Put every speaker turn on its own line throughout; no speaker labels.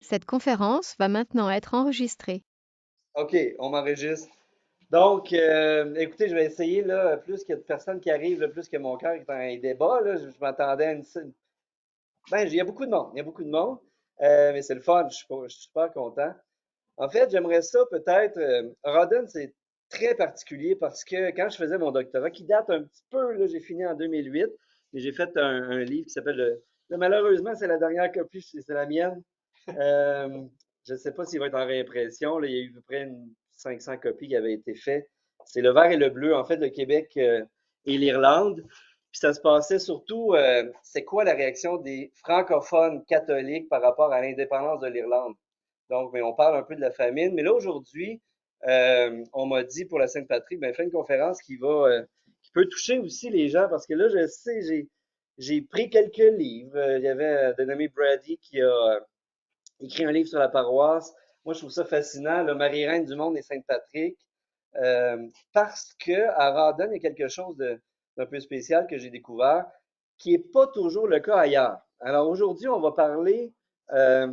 Cette conférence va maintenant être enregistrée.
OK, on m'enregistre. Donc, écoutez, je vais essayer, là, plus qu'il y a de personnes qui arrivent, là, plus que mon cœur est en débat, là, je m'attendais à une. Ben, il y a beaucoup de monde, il y a beaucoup de monde, mais c'est le fun, je suis super content. En fait, j'aimerais ça peut-être. Rodden, c'est très particulier parce que quand je faisais mon doctorat, qui date un petit peu, là, j'ai fini en 2008, mais j'ai fait un livre qui s'appelle malheureusement, c'est la dernière copie, c'est la mienne. Euh, je ne sais pas s'il va être en réimpression. Là, il y a eu à peu près 500 copies qui avaient été faites. C'est le vert et le bleu, en fait, le Québec et l'Irlande. Puis ça se passait surtout, c'est quoi la réaction des francophones catholiques par rapport à l'indépendance de l'Irlande? Donc, mais on parle un peu de la famine. Mais là, aujourd'hui, on m'a dit pour la Sainte-Patrick, ben, fais une conférence qui peut toucher aussi les gens parce que là, je sais, j'ai pris quelques livres. Il y avait dénommé Brady qui a écrit un livre sur la paroisse. Moi, je trouve ça fascinant, le Marie-Reine du monde et Sainte-Patrick, parce que à Rawdon, il y a quelque chose d'un peu spécial que j'ai découvert, qui n'est pas toujours le cas ailleurs. Alors aujourd'hui, on va parler euh,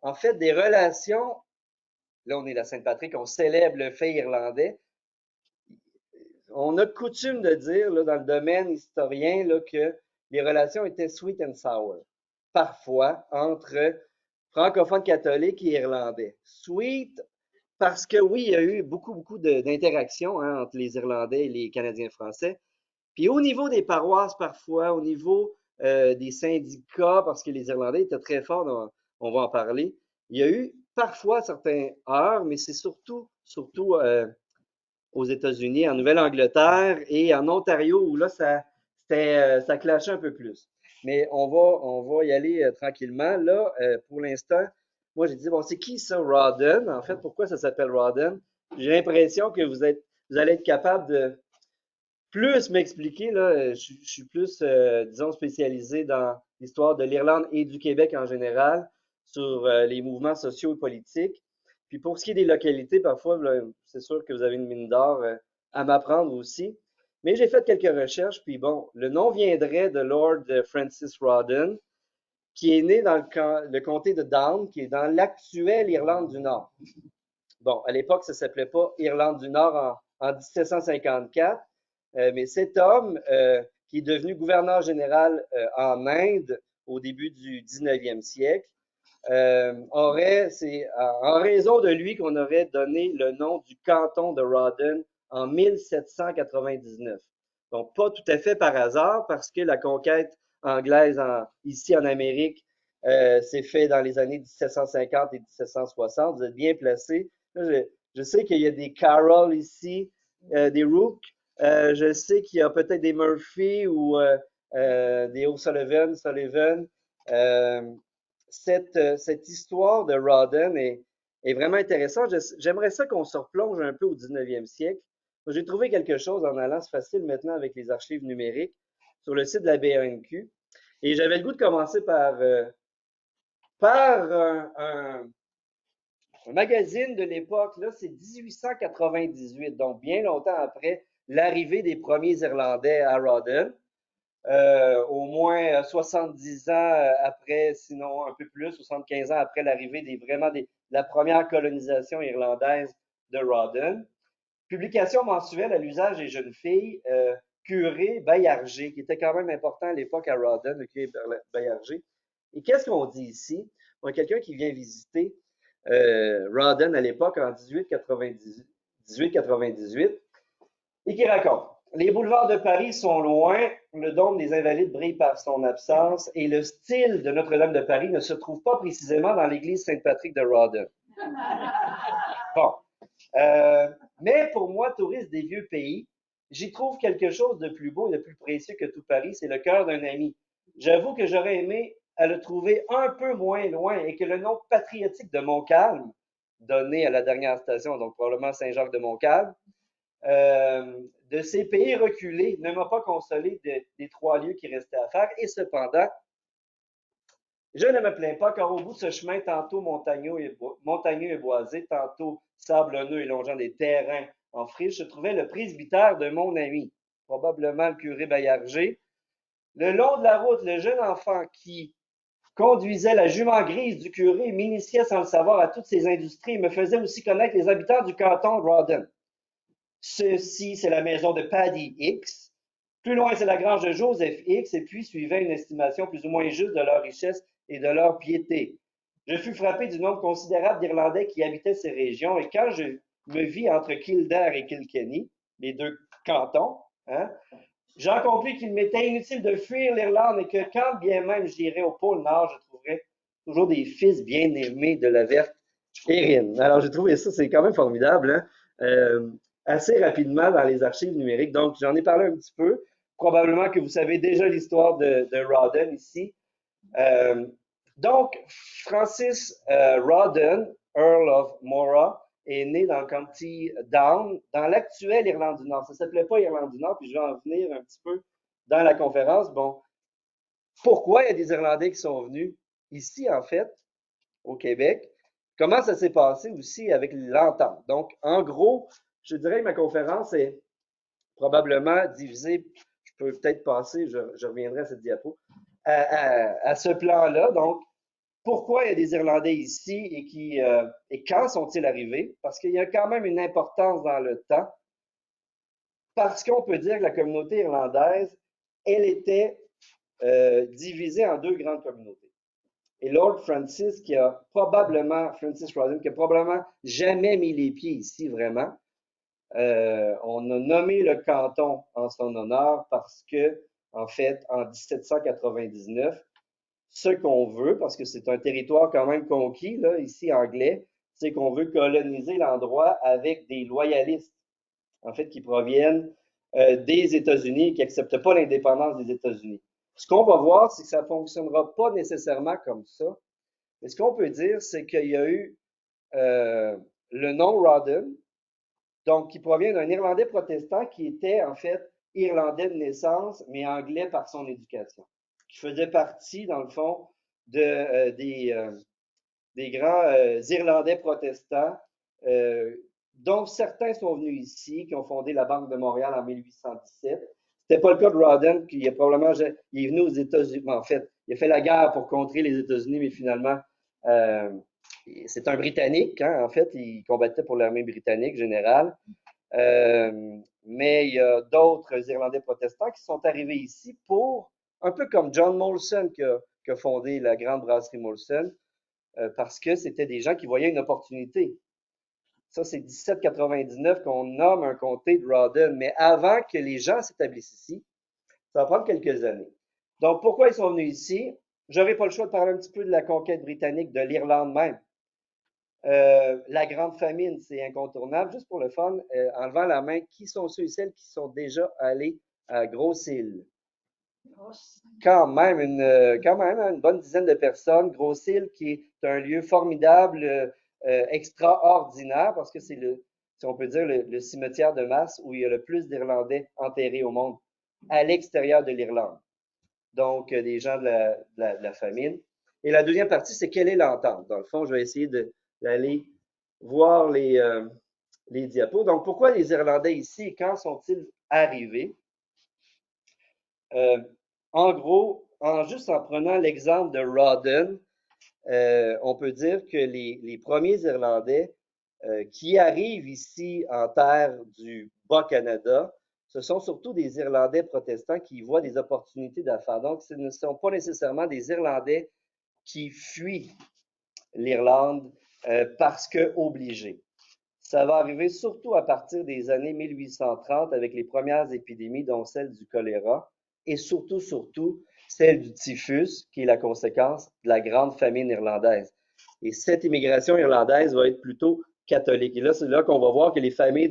en fait des relations. Là, on est la Sainte-Patrick, on célèbre le fait irlandais. On a coutume de dire, là, dans le domaine historien, là, que les relations étaient sweet and sour, parfois, entre francophones catholiques et irlandais. Sweet, parce que oui, il y a eu beaucoup d'interactions hein, entre les Irlandais et les Canadiens français. Puis au niveau des paroisses, parfois, au niveau des syndicats, parce que les Irlandais étaient très forts, on va en parler, il y a eu parfois certains heurts, mais c'est surtout aux États-Unis, en Nouvelle-Angleterre et en Ontario, où là, ça clashait un peu plus. Mais on va y aller tranquillement. Là, pour l'instant, moi, j'ai dit, bon, c'est qui ça, Rawdon? En fait, pourquoi ça s'appelle Rawdon? J'ai l'impression que vous allez être capable de plus m'expliquer. Là, je suis plus, disons, spécialisé dans l'histoire de l'Irlande et du Québec en général, sur les mouvements sociaux et politiques. Puis pour ce qui est des localités, parfois, c'est sûr que vous avez une mine d'or à m'apprendre aussi. Mais j'ai fait quelques recherches, puis bon, le nom viendrait de Lord Francis Rawdon, qui est né dans le comté de Down, qui est dans l'actuelle Irlande du Nord. Bon, à l'époque, ça ne s'appelait pas Irlande du Nord en 1754, mais cet homme, qui est devenu gouverneur général en Inde au début du 19e siècle, c'est en raison de lui qu'on aurait donné le nom du canton de Rawdon en 1799. Donc, pas tout à fait par hasard, parce que la conquête anglaise ici en Amérique s'est faite dans les années 1750 et 1760. Vous êtes bien placé. Je sais qu'il y a des Carroll ici, des Rook. Je sais qu'il y a peut-être des Murphy ou des O'Sullivan. Euh, cette histoire de Rawdon est vraiment intéressante. J'aimerais ça qu'on se replonge un peu au 19e siècle. J'ai trouvé quelque chose en allant, c'est facile maintenant avec les archives numériques, sur le site de la BANQ. Et j'avais le goût de commencer par un magazine de l'époque, là, c'est 1898, donc bien longtemps après l'arrivée des premiers Irlandais à Rawdon. Au moins 70 ans après, sinon un peu plus, 75 ans après l'arrivée de la première colonisation irlandaise de Rawdon. Publication mensuelle à l'usage des jeunes filles, curé Baillarger, qui était quand même important à l'époque à Rawdon, le curé Baillarger. Et qu'est-ce qu'on dit ici? On a quelqu'un qui vient visiter Rawdon à l'époque en 1898 et qui raconte. Les boulevards de Paris sont loin, le dôme des Invalides brille par son absence et le style de Notre-Dame de Paris ne se trouve pas précisément dans l'église Saint-Patrick de Rawdon. Bon. Euh, mais pour moi, touriste des vieux pays, j'y trouve quelque chose de plus beau et de plus précieux que tout Paris, c'est le cœur d'un ami. J'avoue que j'aurais aimé à le trouver un peu moins loin et que le nom patriotique de Montcalm, donné à la dernière station, donc probablement Saint-Jacques de Montcalm, de ces pays reculés ne m'a pas consolé des trois lieux qui restaient à faire. Et cependant, je ne me plains pas car au bout de ce chemin, tantôt montagneux et boisé, tantôt sablonneux et longeant des terrains en friche, se trouvait le presbytère de mon ami, probablement le curé Baillarger. Le long de la route, le jeune enfant qui conduisait la jument grise du curé, m'initiait sans le savoir à toutes ces industries et me faisait aussi connaître les habitants du canton de Rawdon. Ceci, c'est la maison de Paddy X. Plus loin, c'est la grange de Joseph X, et puis suivait une estimation plus ou moins juste de leur richesse et de leur piété. Je fus frappé du nombre considérable d'Irlandais qui habitaient ces régions, et quand je me vis entre Kildare et Kilkenny, les deux cantons, hein, j'en compris qu'il m'était inutile de fuir l'Irlande et que quand bien même j'irais au pôle Nord, je trouverais toujours des fils bien-aimés de la verte Erin. Alors, j'ai trouvé ça, c'est quand même formidable, hein? Assez rapidement dans les archives numériques. Donc, j'en ai parlé un petit peu. Probablement que vous savez déjà l'histoire de Rawdon ici. Euh, donc, Francis Rawdon, Earl of Moray, est né dans le county Down, dans l'actuelle Irlande du Nord. Ça s'appelait pas Irlande du Nord, puis je vais en venir un petit peu dans la conférence. Bon, pourquoi il y a des Irlandais qui sont venus ici, en fait, au Québec? Comment ça s'est passé aussi avec l'entente? Donc, en gros, je dirais que ma conférence est probablement divisée, je peux peut-être passer, je reviendrai à cette diapo, à ce plan-là. Donc, pourquoi il y a des Irlandais ici et quand sont-ils arrivés? Parce qu'il y a quand même une importance dans le temps, parce qu'on peut dire que la communauté irlandaise, elle était divisée en deux grandes communautés. Et Lord Francis, Francis Rawdon, qui a probablement jamais mis les pieds ici vraiment, on a nommé le canton en son honneur parce que, en fait, en 1799, ce qu'on veut, parce que c'est un territoire quand même conquis, là, ici anglais, c'est qu'on veut coloniser l'endroit avec des loyalistes, en fait, qui proviennent des États-Unis et qui n'acceptent pas l'indépendance des États-Unis. Ce qu'on va voir, c'est que ça ne fonctionnera pas nécessairement comme ça. Mais ce qu'on peut dire, c'est qu'il y a eu le nom Rawdon, donc qui provient d'un Irlandais protestant qui était en fait Irlandais de naissance, mais anglais par son éducation, qui faisait partie, dans le fond, des grands Irlandais protestants, dont certains sont venus ici, qui ont fondé la Banque de Montréal en 1817. C'était pas le cas de Rawdon, qui est probablement, il est venu aux États-Unis, en fait, il a fait la guerre pour contrer les États-Unis, mais finalement, euh, c'est un Britannique, hein, en fait, il combattait pour l'armée britannique générale. Mais il y a d'autres Irlandais protestants qui sont arrivés ici pour, un peu comme John Molson qui a fondé la grande brasserie Molson, parce que c'était des gens qui voyaient une opportunité. Ça, c'est 1799 qu'on nomme un comté de Rawdon, mais avant que les gens s'établissent ici, ça va prendre quelques années. Donc, pourquoi ils sont venus ici? J'aurais pas le choix de parler un petit peu de la conquête britannique de l'Irlande même. La grande famine, c'est incontournable. Juste pour le fun, en levant la main, qui sont ceux et celles qui sont déjà allés à Grosse-Île? Quand même une bonne dizaine de personnes. Grosse-Île qui est un lieu formidable, extraordinaire, parce que c'est si on peut dire, le cimetière de masse où il y a le plus d'Irlandais enterrés au monde, à l'extérieur de l'Irlande. Donc, des gens de la famine. Et la deuxième partie, c'est quelle est l'entente? Dans le fond, je vais essayer d'aller voir les diapos. Donc, pourquoi les Irlandais ici et quand sont-ils arrivés? Euh, En gros, juste en prenant l'exemple de Rawdon, on peut dire que les premiers Irlandais qui arrivent ici en terre du Bas-Canada, ce sont surtout des Irlandais protestants qui y voient des opportunités d'affaires. Donc, ce ne sont pas nécessairement des Irlandais qui fuient l'Irlande parce que obligés. Ça va arriver surtout à partir des années 1830 avec les premières épidémies, dont celle du choléra, et surtout, celle du typhus, qui est la conséquence de la grande famine irlandaise. Et cette immigration irlandaise va être plutôt catholique. Et là, c'est là qu'on va voir que les familles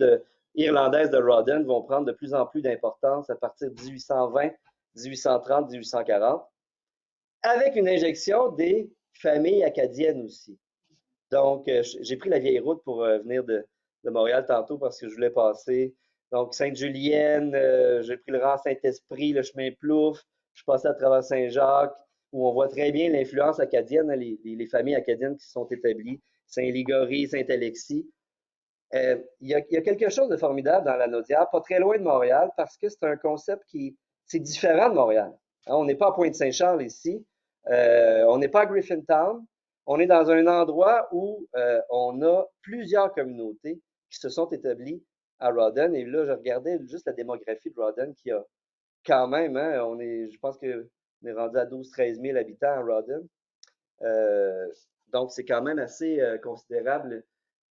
irlandaises de Rawdon vont prendre de plus en plus d'importance à partir de 1820, 1830, 1840, avec une injection des familles acadiennes aussi. Donc, j'ai pris la vieille route pour venir de Montréal tantôt parce que je voulais passer. Donc, Sainte-Julienne, j'ai pris le rang Saint-Esprit, le chemin Plouffe, je suis passé à travers Saint-Jacques, où on voit très bien l'influence acadienne, hein, les familles acadiennes qui sont établies, Saint-Ligory, Saint-Alexis. Il y a quelque chose de formidable dans la Naudière, pas très loin de Montréal, parce que c'est un concept c'est différent de Montréal. Hein, on n'est pas à Pointe-Saint-Charles ici. On n'est pas à Griffintown. On est dans un endroit où on a plusieurs communautés qui se sont établies à Rawdon. Et là, je regardais juste la démographie de Rawdon qui a quand même, hein, je pense qu'on est rendu à 12-13 000 habitants à Rawdon. Euh, donc, c'est quand même assez considérable.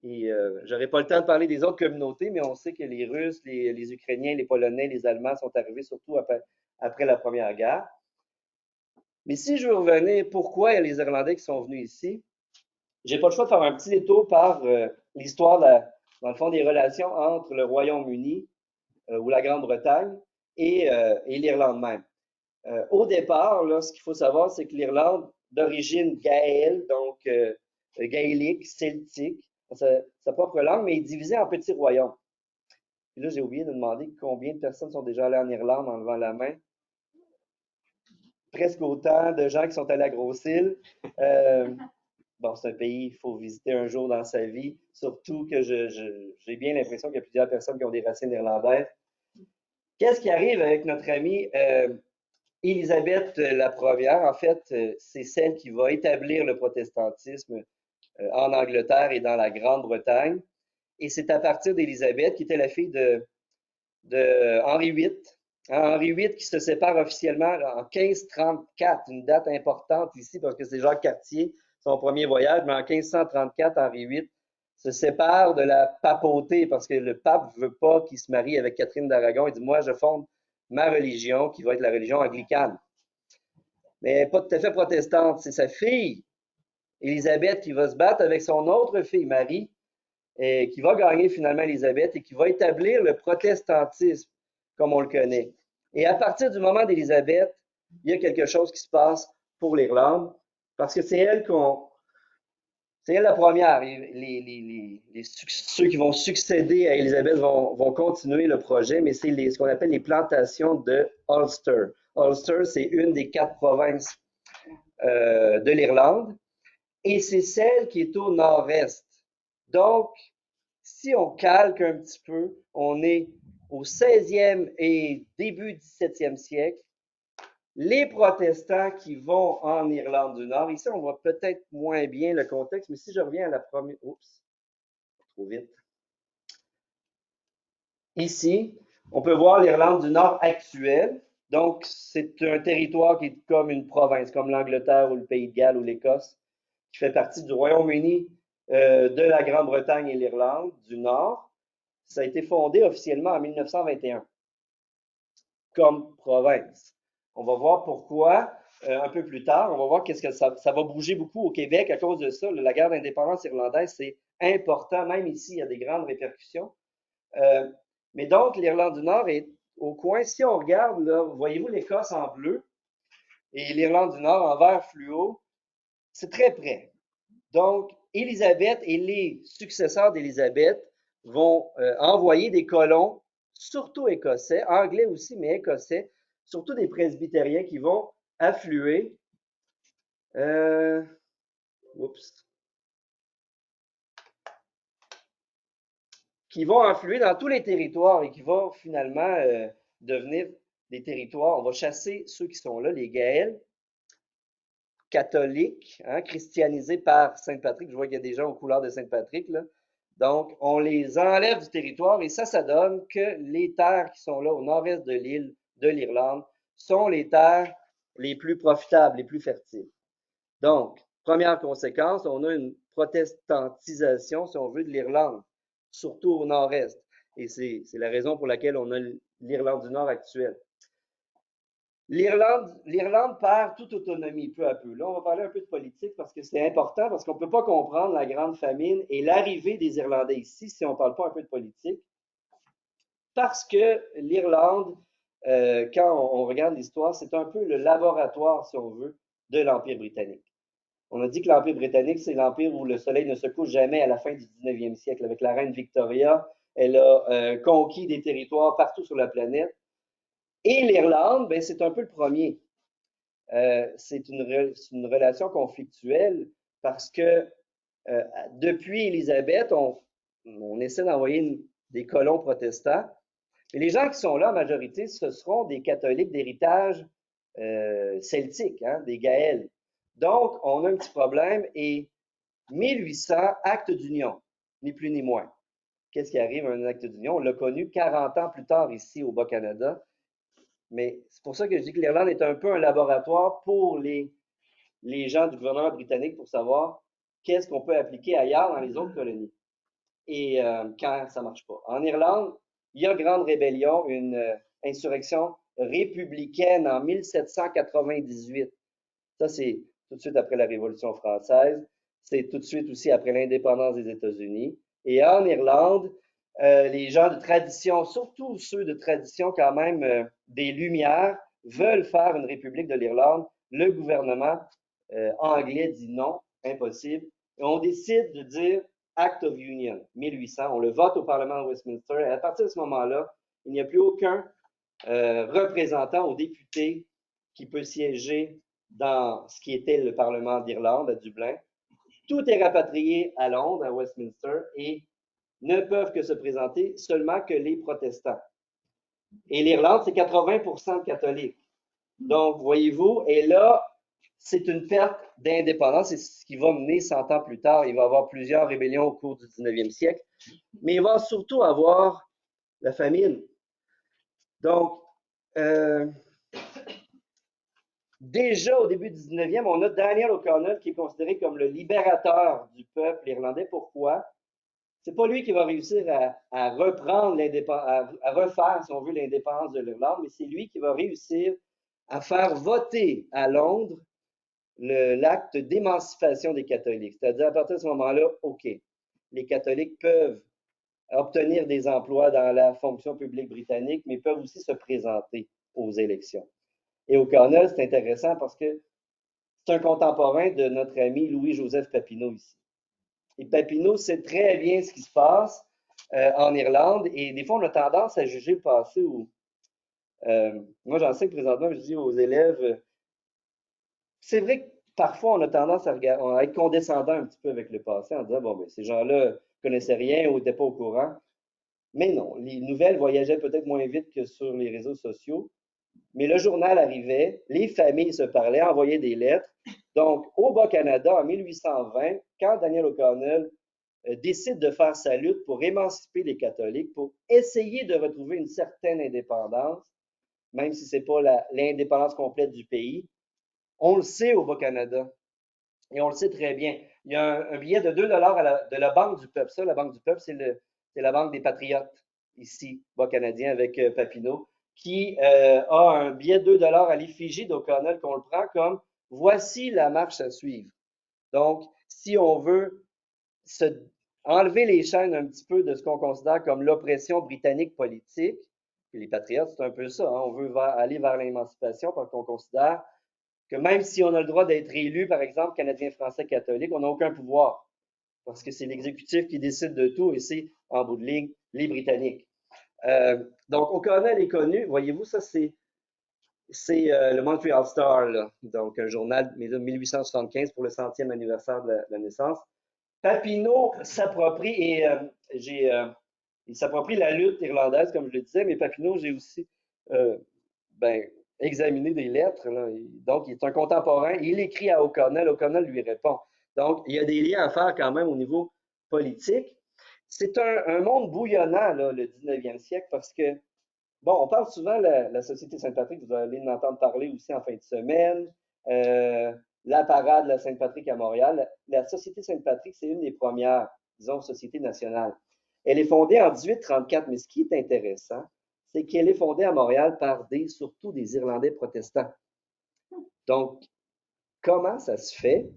Et j'aurais pas le temps de parler des autres communautés, mais on sait que les Russes, les Ukrainiens, les Polonais, les Allemands sont arrivés surtout après la Première Guerre. Mais si je veux revenir, pourquoi il y a les Irlandais qui sont venus ici? J'ai pas le choix de faire un petit détour par l'histoire, dans le fond, des relations entre le Royaume-Uni ou la Grande-Bretagne et l'Irlande même. Au départ, là, ce qu'il faut savoir, c'est que l'Irlande, d'origine gaéle, donc gaélique, celtique, sa propre langue, mais est divisée en petits royaumes. Puis là, j'ai oublié de demander combien de personnes sont déjà allées en Irlande en levant la main. Presque autant de gens qui sont allés à Grosse-Île. Bon, c'est un pays qu'il faut visiter un jour dans sa vie, surtout que j'ai bien l'impression qu'il y a plusieurs personnes qui ont des racines irlandaises. Qu'est-ce qui arrive avec notre amie Élisabeth la Première? En fait, c'est celle qui va établir le protestantisme en Angleterre et dans la Grande-Bretagne. Et c'est à partir d'Élisabeth, qui était la fille de Henri VIII, hein, Henri VIII qui se sépare officiellement en 1534, une date importante ici parce que c'est Jacques Cartier, son premier voyage, mais en 1534, Henri VIII se sépare de la papauté parce que le pape veut pas qu'il se marie avec Catherine d'Aragon. Il dit, moi, je fonde ma religion qui va être la religion anglicane. Mais pas tout à fait protestante. C'est sa fille, Élisabeth, qui va se battre avec son autre fille, Marie, et qui va gagner finalement Élisabeth et qui va établir le protestantisme comme on le connaît. Et à partir du moment d'Élisabeth, il y a quelque chose qui se passe pour l'Irlande parce que c'est elle la première. Ceux qui vont succéder à Élisabeth vont continuer le projet, mais c'est ce qu'on appelle les plantations de Ulster. Ulster, c'est une des 4 provinces de l'Irlande et c'est celle qui est au nord-est. Donc, si on calque un petit peu, on est au 16e et début 17e siècle. Les protestants qui vont en Irlande du Nord, ici on voit peut-être moins bien le contexte, mais si je reviens à la première... Oups, trop vite. Ici, on peut voir l'Irlande du Nord actuelle. Donc, c'est un territoire qui est comme une province, comme l'Angleterre ou le Pays de Galles ou l'Écosse, qui fait partie du Royaume-Uni, de la Grande-Bretagne et l'Irlande du Nord. Ça a été fondé officiellement en 1921 comme province. On va voir pourquoi un peu plus tard. On va voir qu'est-ce que ça va bouger beaucoup au Québec à cause de ça. La guerre d'indépendance irlandaise, c'est important. Même ici, il y a des grandes répercussions. Mais donc, l'Irlande du Nord est au coin. Si on regarde, là, voyez-vous l'Écosse en bleu et l'Irlande du Nord en vert fluo, c'est très près. Donc, Élisabeth et les successeurs d'Élisabeth vont envoyer des colons, surtout écossais, anglais aussi, mais écossais, surtout des presbytériens qui vont affluer. Oups. Qui vont affluer dans tous les territoires et qui vont finalement devenir des territoires. On va chasser ceux qui sont là, les Gaëls, catholiques, hein, christianisés par Saint-Patrick. Je vois qu'il y a des gens aux couleurs de Saint-Patrick, là. Donc, on les enlève du territoire et ça donne que les terres qui sont là au nord-est de l'île de l'Irlande sont les terres les plus profitables, les plus fertiles. Donc, première conséquence, on a une protestantisation, si on veut, de l'Irlande, surtout au nord-est. Et c'est la raison pour laquelle on a l'Irlande du Nord actuelle. L'Irlande perd toute autonomie peu à peu. Là, on va parler un peu de politique parce que c'est important, parce qu'on ne peut pas comprendre la grande famine et l'arrivée des Irlandais ici si on ne parle pas un peu de politique. Parce que l'Irlande, quand on regarde l'histoire, c'est un peu le laboratoire, si on veut, de l'Empire britannique. On a dit que l'Empire britannique, c'est l'empire où le soleil ne se couche jamais à la fin du 19e siècle. Avec la reine Victoria, elle a conquis des territoires partout sur la planète. Et l'Irlande, ben, c'est un peu le premier. C'est une relation conflictuelle parce que depuis Élisabeth, on essaie d'envoyer des colons protestants. Et les gens qui sont là, en majorité, ce seront des catholiques d'héritage celtique, hein, des Gaëls. Donc, on a un petit problème et 1800, acte d'union, ni plus ni moins. Qu'est-ce qui arrive à un acte d'union? On l'a connu 40 ans plus tard ici au Bas-Canada, mais c'est pour ça que je dis que l'Irlande est un peu un laboratoire pour les gens du gouvernement britannique pour savoir qu'est-ce qu'on peut appliquer ailleurs dans les autres colonies et quand ça marche pas. En Irlande, il y a grande rébellion, une insurrection républicaine en 1798. Ça, c'est tout de suite après la Révolution française. C'est tout de suite aussi après l'indépendance des États-Unis. Et en Irlande, les gens de tradition, surtout ceux de tradition quand même des Lumières, veulent faire une République de l'Irlande. Le gouvernement anglais dit non, impossible. Et on décide de dire Act of Union, 1800. On le vote au Parlement de Westminster. Et à partir de ce moment-là, il n'y a plus aucun représentant ou député qui peut siéger dans ce qui était le Parlement d'Irlande à Dublin. Tout est rapatrié à Londres, à Westminster, et ne peuvent que se présenter seulement que les protestants. Et l'Irlande, c'est 80% de catholiques. Donc, voyez-vous, et là, c'est une perte d'indépendance. C'est ce qui va mener 100 ans plus tard. Il va y avoir plusieurs rébellions au cours du 19e siècle, mais il va surtout avoir la famine. Donc, déjà au début du 19e, on a Daniel O'Connell qui est considéré comme le libérateur du peuple irlandais. Pourquoi? C'est pas lui qui va réussir à reprendre l'indépendance, à refaire, si on veut, l'indépendance de l'Irlande, mais c'est lui qui va réussir à faire voter à Londres l'acte d'émancipation des catholiques. C'est-à-dire, à partir de ce moment-là, OK, les catholiques peuvent obtenir des emplois dans la fonction publique britannique, mais peuvent aussi se présenter aux élections. Et O'Connell, c'est intéressant parce que c'est un contemporain de notre ami Louis-Joseph Papineau ici. Et Papineau sait très bien ce qui se passe en Irlande et des fois, on a tendance à juger le passé où moi, j'enseigne présentement, je dis aux élèves, c'est vrai que parfois, on a tendance à être condescendant un petit peu avec le passé en disant, bon, ben, ces gens-là connaissaient rien ou n'étaient pas au courant. Mais non, les nouvelles voyageaient peut-être moins vite que sur les réseaux sociaux. Mais le journal arrivait, les familles se parlaient, envoyaient des lettres. Donc, au Bas-Canada, en 1820, quand Daniel O'Connell décide de faire sa lutte pour émanciper les catholiques, pour essayer de retrouver une certaine indépendance, même si ce n'est pas l'indépendance complète du pays, on le sait au Bas-Canada. Et on le sait très bien. Il y a un billet de 2 de la Banque du Peuple. Ça, la Banque du Peuple, c'est la Banque des Patriotes, ici, Bas-Canadien, avec Papineau, qui a un billet de 2 à l'effigie d'O'Connell qu'on le prend comme voici la marche à suivre. Donc, si on veut se, enlever les chaînes un petit peu de ce qu'on considère comme l'oppression britannique politique, puis les Patriotes, c'est un peu ça, hein, on veut aller vers l'émancipation parce qu'on considère que même si on a le droit d'être élu, par exemple, Canadien français catholique, on n'a aucun pouvoir. Parce que c'est l'exécutif qui décide de tout et c'est, en bout de ligne, les Britanniques. Donc, O'Connell est connu. Voyez-vous, ça, c'est le Montreal Star, là. Donc un journal de 1875 pour le 100e anniversaire de la naissance. Papineau s'approprie et il s'approprie la lutte irlandaise, comme je le disais, mais Papineau, j'ai aussi euh, ben, examiné des lettres. Là. Donc, il est un contemporain. Il écrit à O'Connell. O'Connell lui répond. Donc, il y a des liens à faire quand même au niveau politique. C'est un monde bouillonnant, là, le 19e siècle, parce que, bon, on parle souvent de la Société Saint-Patrick, vous allez en entendre parler aussi en fin de semaine. La parade de la Saint-Patrick à Montréal. La Société Saint-Patrick, c'est une des premières, disons, sociétés nationales. Elle est fondée en 1834, mais ce qui est intéressant, c'est qu'elle est fondée à Montréal par surtout des Irlandais protestants. Donc, comment ça se fait?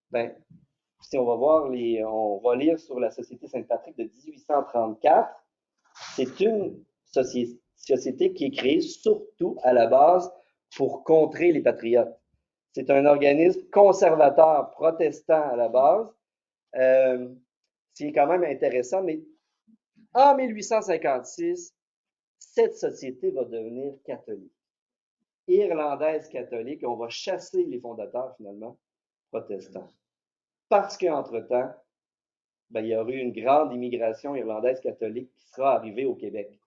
Ben, si on va voir on va lire sur la Société Saint-Patrick de 1834, c'est une société qui est créée surtout à la base pour contrer les patriotes. C'est un organisme conservateur protestant à la base. C'est quand même intéressant, mais en 1856, cette société va devenir catholique, irlandaise catholique, et on va chasser les fondateurs finalement protestants. Parce qu'entre-temps, ben, il y aurait eu une grande immigration irlandaise catholique qui sera arrivée au Québec.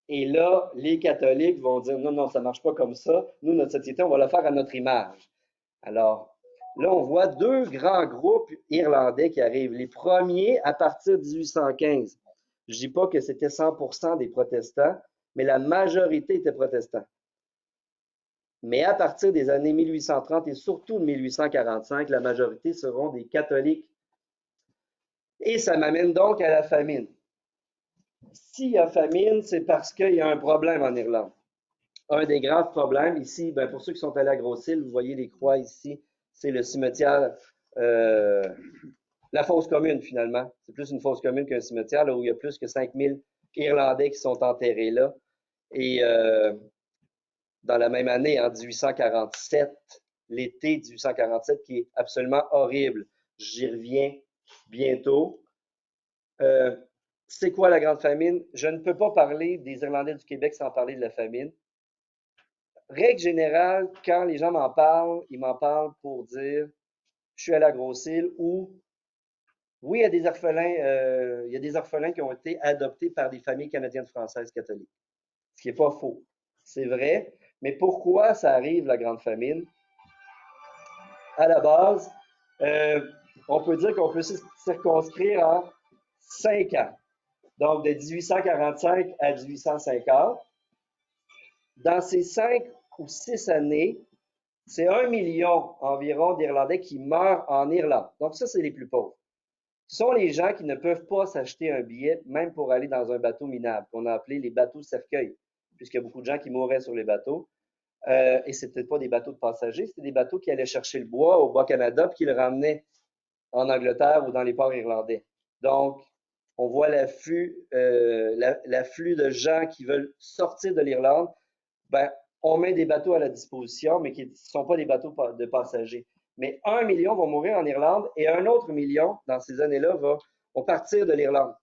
Et là, les catholiques vont dire non, non, ça ne marche pas comme ça. Nous, notre société, on va la faire à notre image. Alors, Là, on voit deux grands groupes irlandais qui arrivent. Les premiers à partir de 1815. Je ne dis pas que c'était 100% des protestants, mais la majorité étaient protestants. Mais à partir des années 1830 et surtout de 1845, la majorité seront des catholiques. Et ça m'amène donc à la famine. S'il y a famine, c'est parce qu'il y a un problème en Irlande. Un des graves problèmes ici, ben pour ceux qui sont allés à Grosse-Île, vous voyez les croix ici, c'est le cimetière, euh, la fosse commune finalement. C'est plus une fosse commune qu'un cimetière, là où il y a plus que 5000 Irlandais qui sont enterrés là. Et dans la même année, en 1847, l'été 1847, qui est absolument horrible. J'y reviens bientôt. Euh, c'est quoi la grande famine? Je ne peux pas parler des Irlandais du Québec sans parler de la famine. Règle générale, quand les gens m'en parlent, ils m'en parlent pour dire je suis à la Grosse-Île ou oui, il y a des orphelins qui ont été adoptés par des familles canadiennes françaises catholiques. Ce qui n'est pas faux. C'est vrai. Mais pourquoi ça arrive, la grande famine? À la base, euh, on peut dire qu'on peut se circonscrire en 5 ans. Donc, de 1845 à 1850. Dans ces 5 ou 6 années, c'est 1 million environ d'Irlandais qui meurent en Irlande. Donc, ça, c'est les plus pauvres. Ce sont les gens qui ne peuvent pas s'acheter un billet, même pour aller dans un bateau minable, qu'on a appelé les bateaux cercueils, puisqu'il y a beaucoup de gens qui mouraient sur les bateaux. Et ce n'étaient pas des bateaux de passagers, c'était des bateaux qui allaient chercher le bois au Bas-Canada, puis qui le ramenaient en Angleterre ou dans les ports irlandais. Donc, on voit l'afflux de gens qui veulent sortir de l'Irlande. Ben, on met des bateaux à la disposition, mais qui ne sont pas des bateaux de passagers. Mais 1 million vont mourir en Irlande et un autre million, dans ces années-là, vont partir de l'Irlande.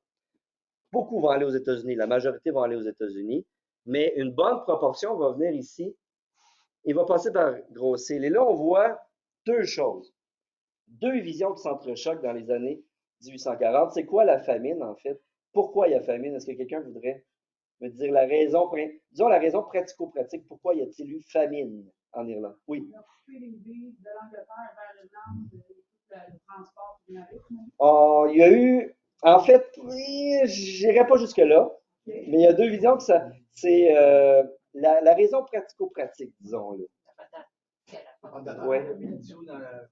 Beaucoup vont aller aux États-Unis, la majorité vont aller aux États-Unis, mais une bonne proportion va venir ici et va passer par Grosse-Île. Et là, on voit deux choses, deux visions qui s'entrechoquent dans les années 1840. C'est quoi la famine, en fait? Pourquoi il y a famine? Est-ce que quelqu'un voudrait me dire la raison, disons la raison pratico-pratique, pourquoi y a-t-il eu famine en Irlande? Oui.
Ils ont coupé les vies de l'Angleterre vers l'Irlande, le transport maritime.
Oh, il y a eu, en fait, oui, j'irai pas jusque-là, mais il y a deux visions que ça, c'est la raison pratico-pratique, disons-le. Ouais.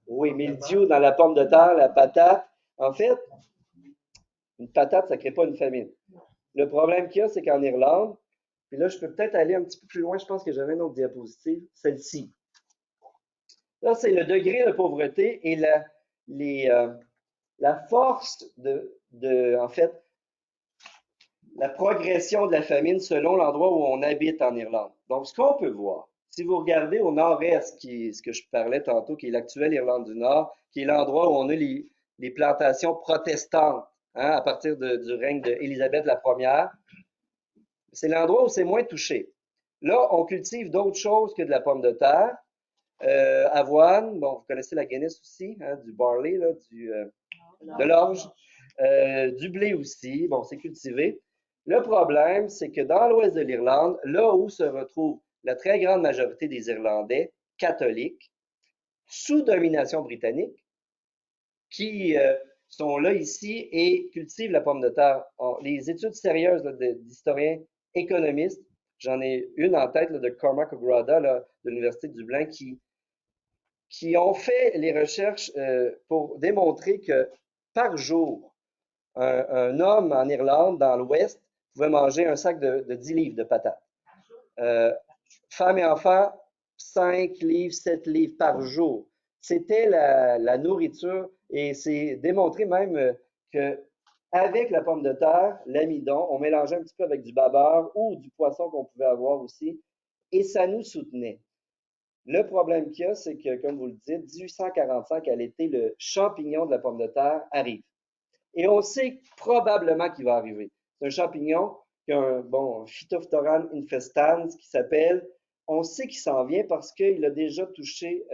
Oui, mildiou dans la pomme de terre, la patate. En fait, une patate, ça ne crée pas une famine. Le problème qu'il y a, c'est qu'en Irlande, puis là, je peux peut-être aller un petit peu plus loin, je pense que j'avais une autre diapositive, celle-ci. Là, c'est le degré de pauvreté et la force en fait, la progression de la famine selon l'endroit où on habite en Irlande. Donc, ce qu'on peut voir, si vous regardez au nord-est, qui est ce que je parlais tantôt, qui est l'actuelle Irlande du Nord, qui est l'endroit où on a les plantations protestantes, hein, à partir du règne d'Élisabeth la première, c'est l'endroit où c'est moins touché. Là, on cultive d'autres choses que de la pomme de terre. Avoine, bon, vous connaissez la Guinness aussi, hein, du barley, là, de l'orge, du blé aussi, bon, c'est cultivé. Le problème, c'est que dans l'ouest de l'Irlande, là où se retrouve la très grande majorité des Irlandais catholiques, sous domination britannique, qui sont là ici et cultivent la pomme de terre. Les études sérieuses d'historiens économistes, j'en ai une en tête là, de Cormac O'Grada de l'Université de Dublin qui ont fait les recherches pour démontrer que par jour, un homme en Irlande, dans l'Ouest, pouvait manger un sac de 10 livres de patates. Euh, Femmes et enfants, 5 livres, 7 livres par jour. C'était la nourriture et c'est démontré même que avec la pomme de terre, l'amidon, on mélangeait un petit peu avec du babeur ou du poisson qu'on pouvait avoir aussi et ça nous soutenait. Le problème qu'il y a, c'est que, comme vous le dites, 1845, à l'été, le champignon de la pomme de terre arrive. Et on sait probablement qu'il va arriver. C'est un champignon qui a un Phytophthora infestans qui s'appelle. On sait qu'il s'en vient parce qu'il a déjà touché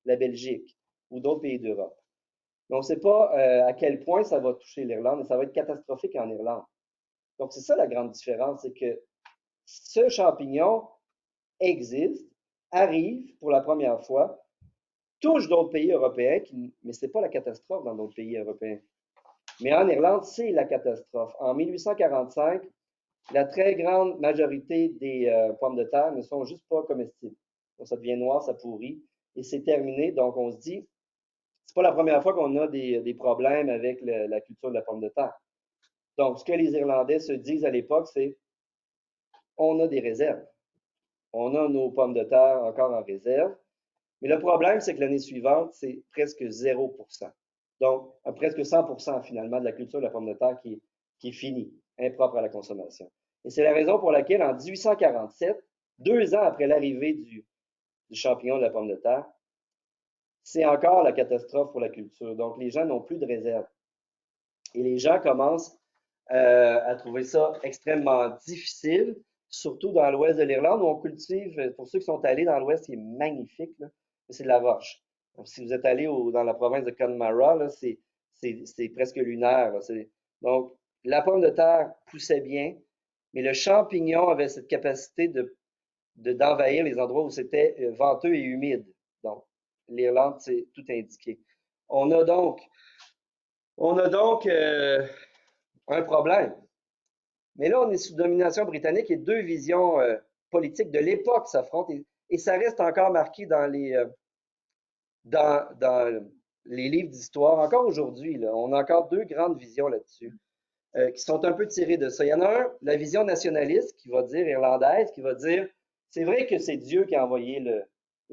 la Belgique ou d'autres pays d'Europe. Mais on ne sait pas à quel point ça va toucher l'Irlande et ça va être catastrophique en Irlande. Donc, c'est ça la grande différence, c'est que ce champignon existe, arrive pour la première fois, touche d'autres pays européens, mais ce n'est pas la catastrophe dans d'autres pays européens. Mais en Irlande, c'est la catastrophe. En 1845, la très grande majorité des pommes de terre ne sont juste pas comestibles. Donc, ça devient noir, ça pourrit, et c'est terminé. Donc, on se dit, c'est pas la première fois qu'on a des problèmes avec la culture de la pomme de terre. Donc, ce que les Irlandais se disent à l'époque, c'est on a des réserves. On a nos pommes de terre encore en réserve. Mais le problème, c'est que l'année suivante, c'est presque 0%. Donc, presque 100% finalement de la culture de la pomme de terre qui est finie, impropre à la consommation. Et c'est la raison pour laquelle, en 1847, 2 ans après l'arrivée du champignon de la pomme de terre, c'est encore la catastrophe pour la culture. Donc, les gens n'ont plus de réserve. Et les gens commencent à trouver ça extrêmement difficile, surtout dans l'ouest de l'Irlande où on cultive, pour ceux qui sont allés dans l'ouest, c'est magnifique, là, c'est de la roche. Donc, si vous êtes allé dans la province de Connemara, c'est presque lunaire. Là, donc, la pomme de terre poussait bien, mais le champignon avait cette capacité d'envahir les endroits où c'était venteux et humide. Donc, l'Irlande, c'est tout indiqué. On a donc un problème. Mais là, on est sous domination britannique et deux visions politiques de l'époque s'affrontent et ça reste encore marqué dans les livres d'histoire. Encore aujourd'hui, là, on a encore deux grandes visions là-dessus qui sont un peu tirées de ça. Il y en a un, la vision nationaliste qui va dire, irlandaise, qui va dire, c'est vrai que c'est Dieu qui a envoyé le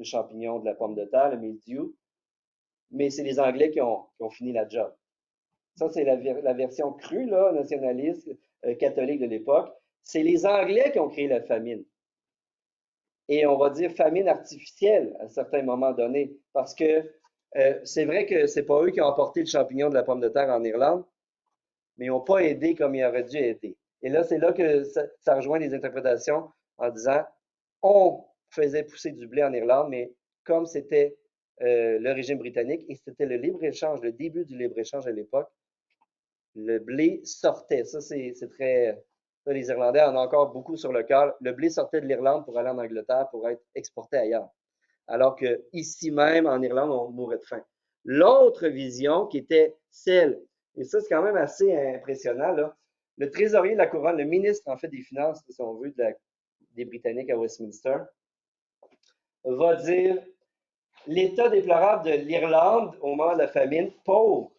champignon de la pomme de terre, le mildiou, mais c'est les Anglais qui ont fini la job. Ça, c'est la version crue, là, nationaliste, catholique de l'époque. C'est les Anglais qui ont créé la famine. Et on va dire famine artificielle à certains moments donnés, parce que c'est vrai que c'est pas eux qui ont apporté le champignon de la pomme de terre en Irlande, mais ils n'ont pas aidé comme ils auraient dû aider. Et là, c'est là que ça rejoint les interprétations en disant on faisait pousser du blé en Irlande, mais comme c'était le régime britannique et c'était le libre-échange, le début du libre-échange à l'époque, le blé sortait. Ça, c'est très. Ça, les Irlandais en ont encore beaucoup sur le cœur. Le blé sortait de l'Irlande pour aller en Angleterre pour être exporté ailleurs. Alors que ici même, en Irlande, on mourrait de faim. L'autre vision qui était celle, et ça, c'est quand même assez impressionnant, là, le trésorier de la couronne, le ministre, en fait, des Finances, si on veut, des Britanniques à Westminster, va dire l'état déplorable de l'Irlande au moment de la famine, pauvre,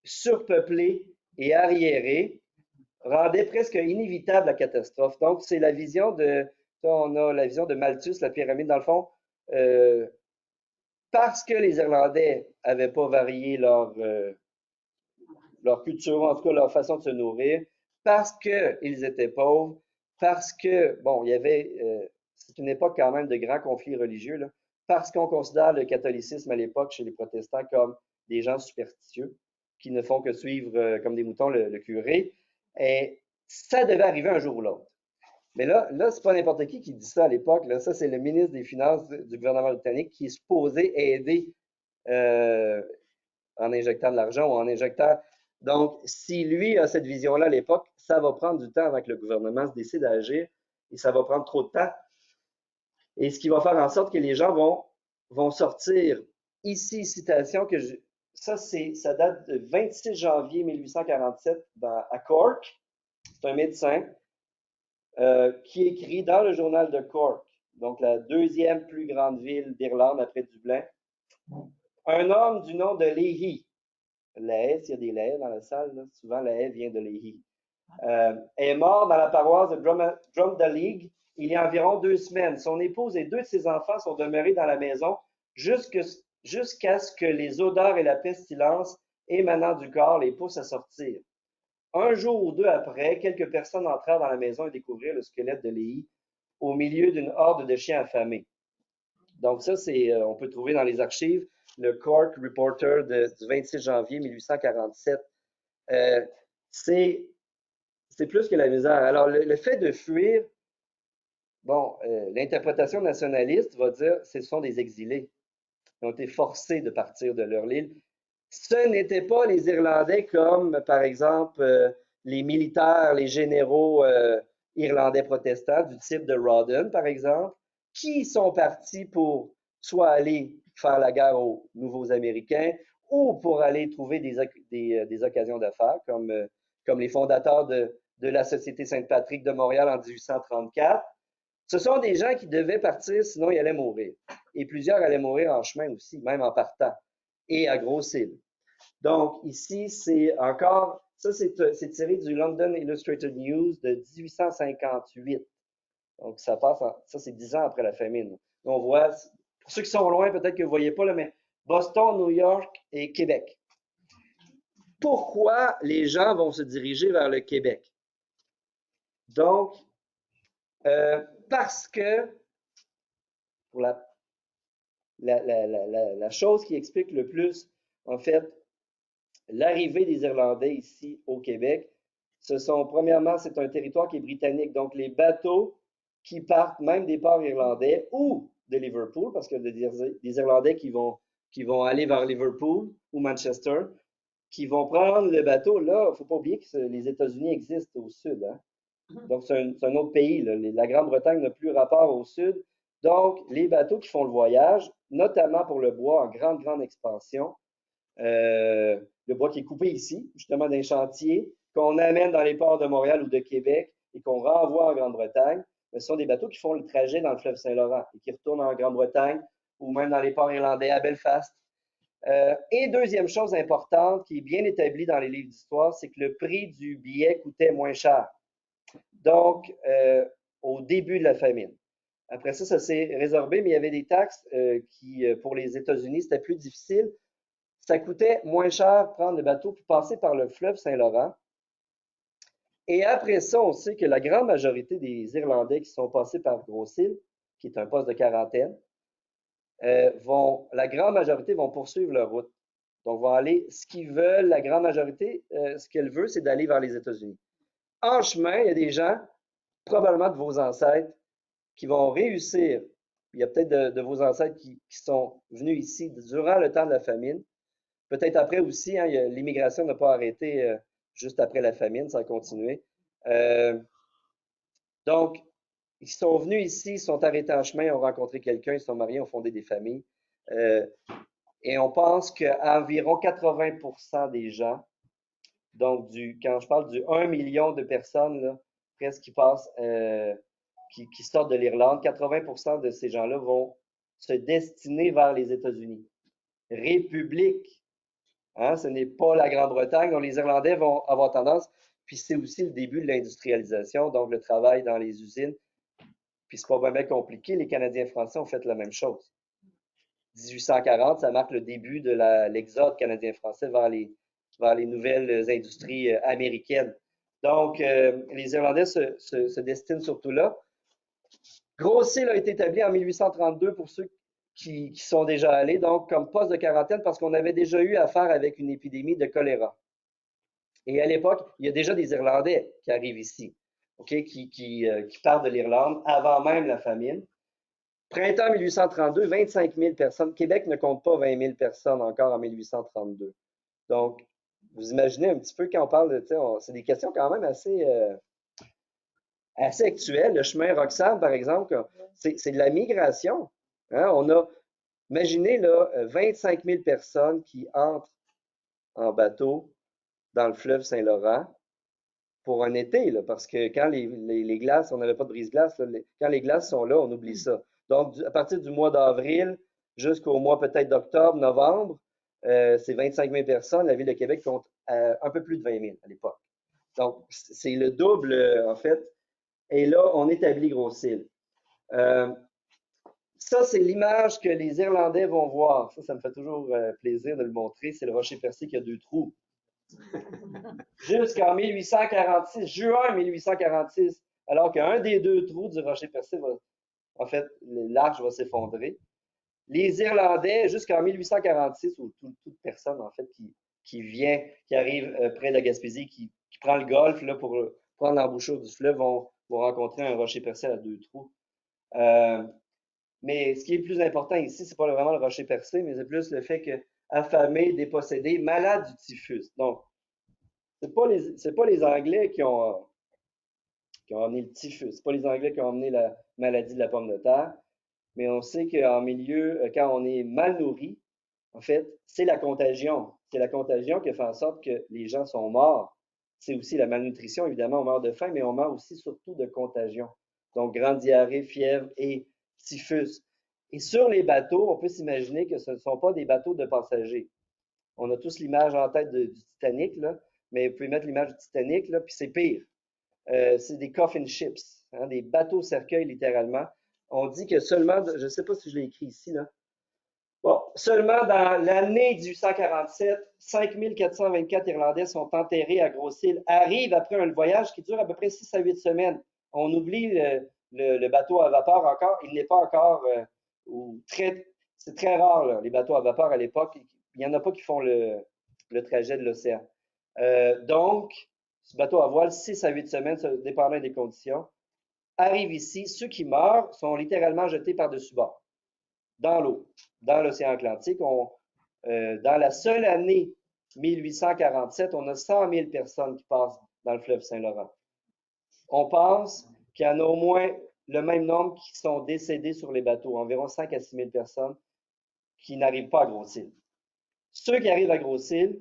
surpeuplée et arriérée, rendait presque inévitable la catastrophe. Donc, c'est la vision on a la vision de Malthus, la pyramide, dans le fond, parce que les Irlandais n'avaient pas varié leur culture, en tout cas leur façon de se nourrir, parce qu'ils étaient pauvres, parce que, bon, il y avait, c'est une époque quand même de grands conflits religieux, là, parce qu'on considère le catholicisme à l'époque chez les protestants comme des gens superstitieux qui ne font que suivre comme des moutons le curé. Et ça devait arriver un jour ou l'autre. Mais là, c'est pas n'importe qui dit ça à l'époque. Là, ça, c'est le ministre des Finances du gouvernement britannique qui est supposé aider en injectant de l'argent ou en injectant. Donc, si lui a cette vision-là à l'époque, ça va prendre du temps avant que le gouvernement se décide à agir et ça va prendre trop de temps. Et ce qui va faire en sorte que les gens vont sortir. Ici, citation ça date du 26 janvier 1847 à Cork. C'est un médecin qui écrit dans le journal de Cork, donc la deuxième plus grande ville d'Irlande après Dublin, un homme du nom de Leahy. La s'il y a des Leigh dans la salle, là, souvent la haie vient de Leahy, est mort dans la paroisse de Drumdalig il y a environ 2 semaines. Son épouse et 2 de ses enfants sont demeurés dans la maison jusqu'à ce que les odeurs et la pestilence émanant du corps les poussent à sortir. Un jour ou 2 après, quelques personnes entrèrent dans la maison et découvrirent le squelette de Leahy au milieu d'une horde de chiens affamés. Donc ça, on peut trouver dans les archives le Cork Reporter du 26 janvier 1847. C'est plus que la misère. Alors, le fait de fuir, bon, l'interprétation nationaliste va dire que ce sont des exilés. Ils ont été forcés de partir de leur île. Ce n'étaient pas les Irlandais comme, par exemple, les militaires, les généraux irlandais protestants du type de Rawdon, par exemple, qui sont partis pour soit aller faire la guerre aux nouveaux Américains ou pour aller trouver des occasions d'affaires, comme les fondateurs de la Société Sainte-Patrick de Montréal en 1834. Ce sont des gens qui devaient partir, sinon ils allaient mourir. Et plusieurs allaient mourir en chemin aussi, même en partant, et à Grosse-Île. Donc, ici, c'est encore, ça c'est tiré du London Illustrated News de 1858. Donc, ça c'est 10 ans après la famine. On voit, pour ceux qui sont loin, peut-être que vous ne voyez pas, là, mais Boston, New York et Québec. Pourquoi les gens vont se diriger vers le Québec? Donc, parce que, pour la chose qui explique le plus, en fait, l'arrivée des Irlandais ici au Québec, premièrement, c'est un territoire qui est britannique. Donc, les bateaux qui partent même des ports irlandais ou de Liverpool, parce qu'il y a des Irlandais qui vont aller vers Liverpool ou Manchester, qui vont prendre le bateau. Là, il ne faut pas oublier que les États-Unis existent au sud. Hein? Donc, c'est un autre pays. Là. La Grande-Bretagne n'a plus rapport au sud. Donc, les bateaux qui font le voyage, notamment pour le bois en grande, grande expansion, le bois qui est coupé ici, justement d'un chantier, qu'on amène dans les ports de Montréal ou de Québec et qu'on renvoie en Grande-Bretagne, ce sont des bateaux qui font le trajet dans le fleuve Saint-Laurent et qui retournent en Grande-Bretagne ou même dans les ports irlandais à Belfast. Et deuxième chose importante qui est bien établie dans les livres d'histoire, c'est que le prix du billet coûtait moins cher. Donc, au début de la famine. Après ça s'est résorbé, mais il y avait des taxes qui, pour les États-Unis, c'était plus difficile. Ça coûtait moins cher prendre le bateau pour passer par le fleuve Saint-Laurent. Et après ça, on sait que la grande majorité des Irlandais qui sont passés par Grosse-Île, qui est un poste de quarantaine, la grande majorité vont poursuivre leur route. Donc, vont aller, ce qu'ils veulent, la grande majorité, ce qu'elle veut, c'est d'aller vers les États-Unis. En chemin, il y a des gens, probablement de vos ancêtres, qui vont réussir. Il y a peut-être de vos ancêtres qui sont venus ici durant le temps de la famine. Peut-être après aussi, hein, l'immigration n'a pas arrêté juste après la famine, ça a continué. Donc, ils sont venus ici, ils sont arrêtés en chemin, ont rencontré quelqu'un, ils sont mariés, ont fondé des familles. Et on pense qu'environ 80% des gens, donc quand je parle du 1 million de personnes, là, presque qui passent, qui sortent de l'Irlande, 80% de ces gens-là vont se destiner vers les États-Unis. République. Hein, ce n'est pas la Grande-Bretagne. Donc, les Irlandais vont avoir tendance, puis c'est aussi le début de l'industrialisation, donc le travail dans les usines. Puis c'est pas vraiment compliqué. Les Canadiens français ont fait la même chose. 1840, ça marque le début de l'exode canadien-français vers les nouvelles industries américaines. Donc, les Irlandais se destinent surtout là. Grosse-Île a été établi en 1832 pour ceux qui sont déjà allés, donc comme poste de quarantaine, parce qu'on avait déjà eu affaire avec une épidémie de choléra. Et à l'époque, il y a déjà des Irlandais qui arrivent ici, okay, qui partent de l'Irlande avant même la famine. Printemps 1832, 25 000 personnes. Québec ne compte pas 20 000 personnes encore en 1832. Donc, vous imaginez un petit peu quand on parle de, c'est des questions quand même assez actuelles. Le chemin Roxham, par exemple, c'est de la migration. Hein? Imaginez là, 25 000 personnes qui entrent en bateau dans le fleuve Saint-Laurent pour un été, là, parce que quand les glaces, on n'avait pas de brise-glace, quand les glaces sont là, on oublie ça. Donc, à partir du mois d'avril jusqu'au mois peut-être d'octobre, novembre, c'est 25 000 personnes. La Ville de Québec compte un peu plus de 20 000 à l'époque. Donc, c'est le double, en fait. Et là, on établit Grosse-Île. Ça, c'est l'image que les Irlandais vont voir. Ça me fait toujours plaisir de le montrer. C'est le rocher percé qui a 2 trous. Jusqu'en 1846, juin 1846, alors qu'un des 2 trous du rocher percé en fait, l'arche va s'effondrer. Les Irlandais, jusqu'en 1846, ou toute personne, en fait, qui arrive près de la Gaspésie, qui prend le golfe là, pour prendre l'embouchure du fleuve, vont rencontrer un rocher percé à 2 trous. Mais ce qui est le plus important ici, c'est pas vraiment le rocher percé, mais c'est plus le fait que affamés, dépossédés, malades du typhus. Donc, c'est pas les Anglais qui ont amené le typhus. C'est pas les Anglais qui ont amené la maladie de la pomme de terre. mais on sait qu'en milieu, quand on est mal nourri, en fait, c'est la contagion. C'est la contagion qui fait en sorte que les gens sont morts. C'est aussi la malnutrition, évidemment, on meurt de faim, mais on meurt aussi surtout de contagion. Donc, grande diarrhée, fièvre et typhus. Et sur les bateaux, on peut s'imaginer que ce ne sont pas des bateaux de passagers. On a tous l'image en tête du Titanic, là, mais vous pouvez mettre l'image du Titanic, là, puis c'est pire. C'est des coffin ships, hein, des bateaux cercueils littéralement. On dit que seulement, je ne sais pas si je l'ai écrit ici, là. Bon, seulement dans l'année 1847, 5424 Irlandais sont enterrés à Grosse-Île, arrivent après un voyage qui dure à peu près 6 à 8 semaines. On oublie le bateau à vapeur encore, il n'est pas encore, c'est très rare, là, les bateaux à vapeur à l'époque. Il n'y en a pas qui font le trajet de l'océan. Donc, ce bateau à voile, 6 à 8 semaines, dépendant des conditions, arrive ici. Ceux qui meurent sont littéralement jetés par-dessus bord, dans l'eau, dans l'océan Atlantique. Dans la seule année 1847, on a 100 000 personnes qui passent dans le fleuve Saint-Laurent. On pense qu'il y en a au moins le même nombre qui sont décédés sur les bateaux, environ 5 à 6 000 personnes qui n'arrivent pas à Grosse-Île. Ceux qui arrivent à Grosse-Île,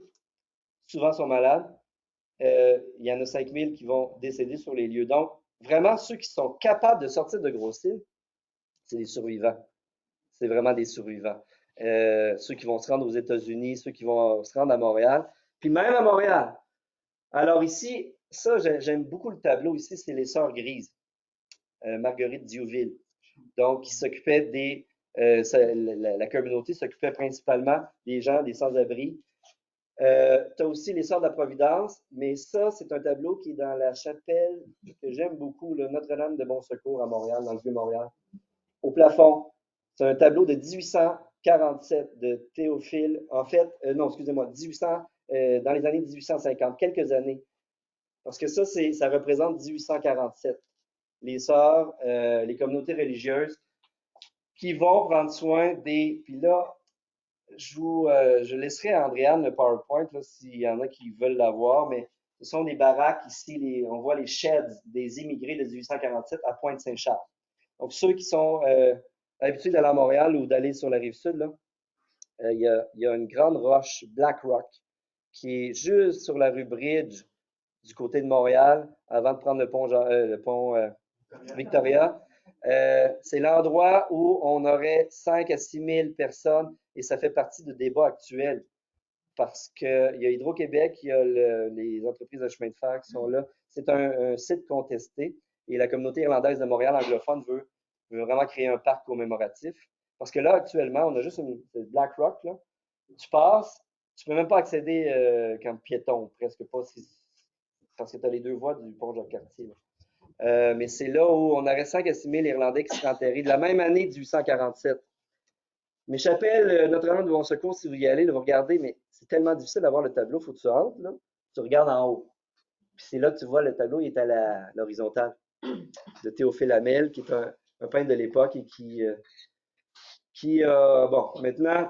souvent sont malades. Il y en a 5 000 qui vont décéder sur les lieux. Donc, vraiment, ceux qui sont capables de sortir de Grosse-Île, c'est des survivants. C'est vraiment des survivants. Ceux qui vont se rendre aux États-Unis, ceux qui vont se rendre à Montréal, puis même à Montréal. Alors ici, ça, j'aime beaucoup le tableau. Ici, c'est les Sœurs Grises, Marguerite Diouville. Donc, qui s'occupait la communauté s'occupait principalement des gens, des sans-abri. Tu as aussi les Sœurs de la Providence, mais ça, c'est un tableau qui est dans la chapelle que j'aime beaucoup, le Notre-Dame de Bon Secours à Montréal, dans le Vieux-Montréal. Au plafond, c'est un tableau de 1847 de Théophile. En fait, non, excusez-moi, 1800, dans les années 1850, quelques années. Parce que ça représente 1847. Les sœurs, les communautés religieuses qui vont prendre soin des. Puis là, je laisserai à Andréane le PowerPoint s'il y en a qui veulent l'avoir, mais ce sont des baraques ici, on voit les sheds des immigrés de 1847 à Pointe-Saint-Charles. Donc, ceux qui sont habitués d'aller à Montréal ou d'aller sur la rive sud, là, il y a une grande roche, Black Rock, qui est juste sur la rue Bridge du côté de Montréal, avant de prendre le pont Victoria. C'est l'endroit où on aurait 5 à 6 000 personnes et ça fait partie du débat actuel parce qu'il y a Hydro-Québec, il y a les entreprises de chemin de fer qui sont là. C'est un site contesté et la communauté irlandaise de Montréal anglophone veut vraiment créer un parc commémoratif. Parce que là, actuellement, on a juste une Black Rock, là. Tu passes, tu peux même pas accéder comme piéton, presque pas, parce que tu as les deux voies du pont Jacques-Cartier. Mais c'est là où on aurait 5 à 6 000 Irlandais qui seraient enterrés de la même année 1847. Mes chapelles, Notre-Dame de Bon Secours, si vous y allez, là, vous regardez, mais c'est tellement difficile d'avoir le tableau, il faut que tu rentres, là, tu regardes en haut. Puis c'est là que tu vois le tableau, il est à l'horizontale, de Théophile Hamel, qui est un peintre de l'époque et bon, maintenant,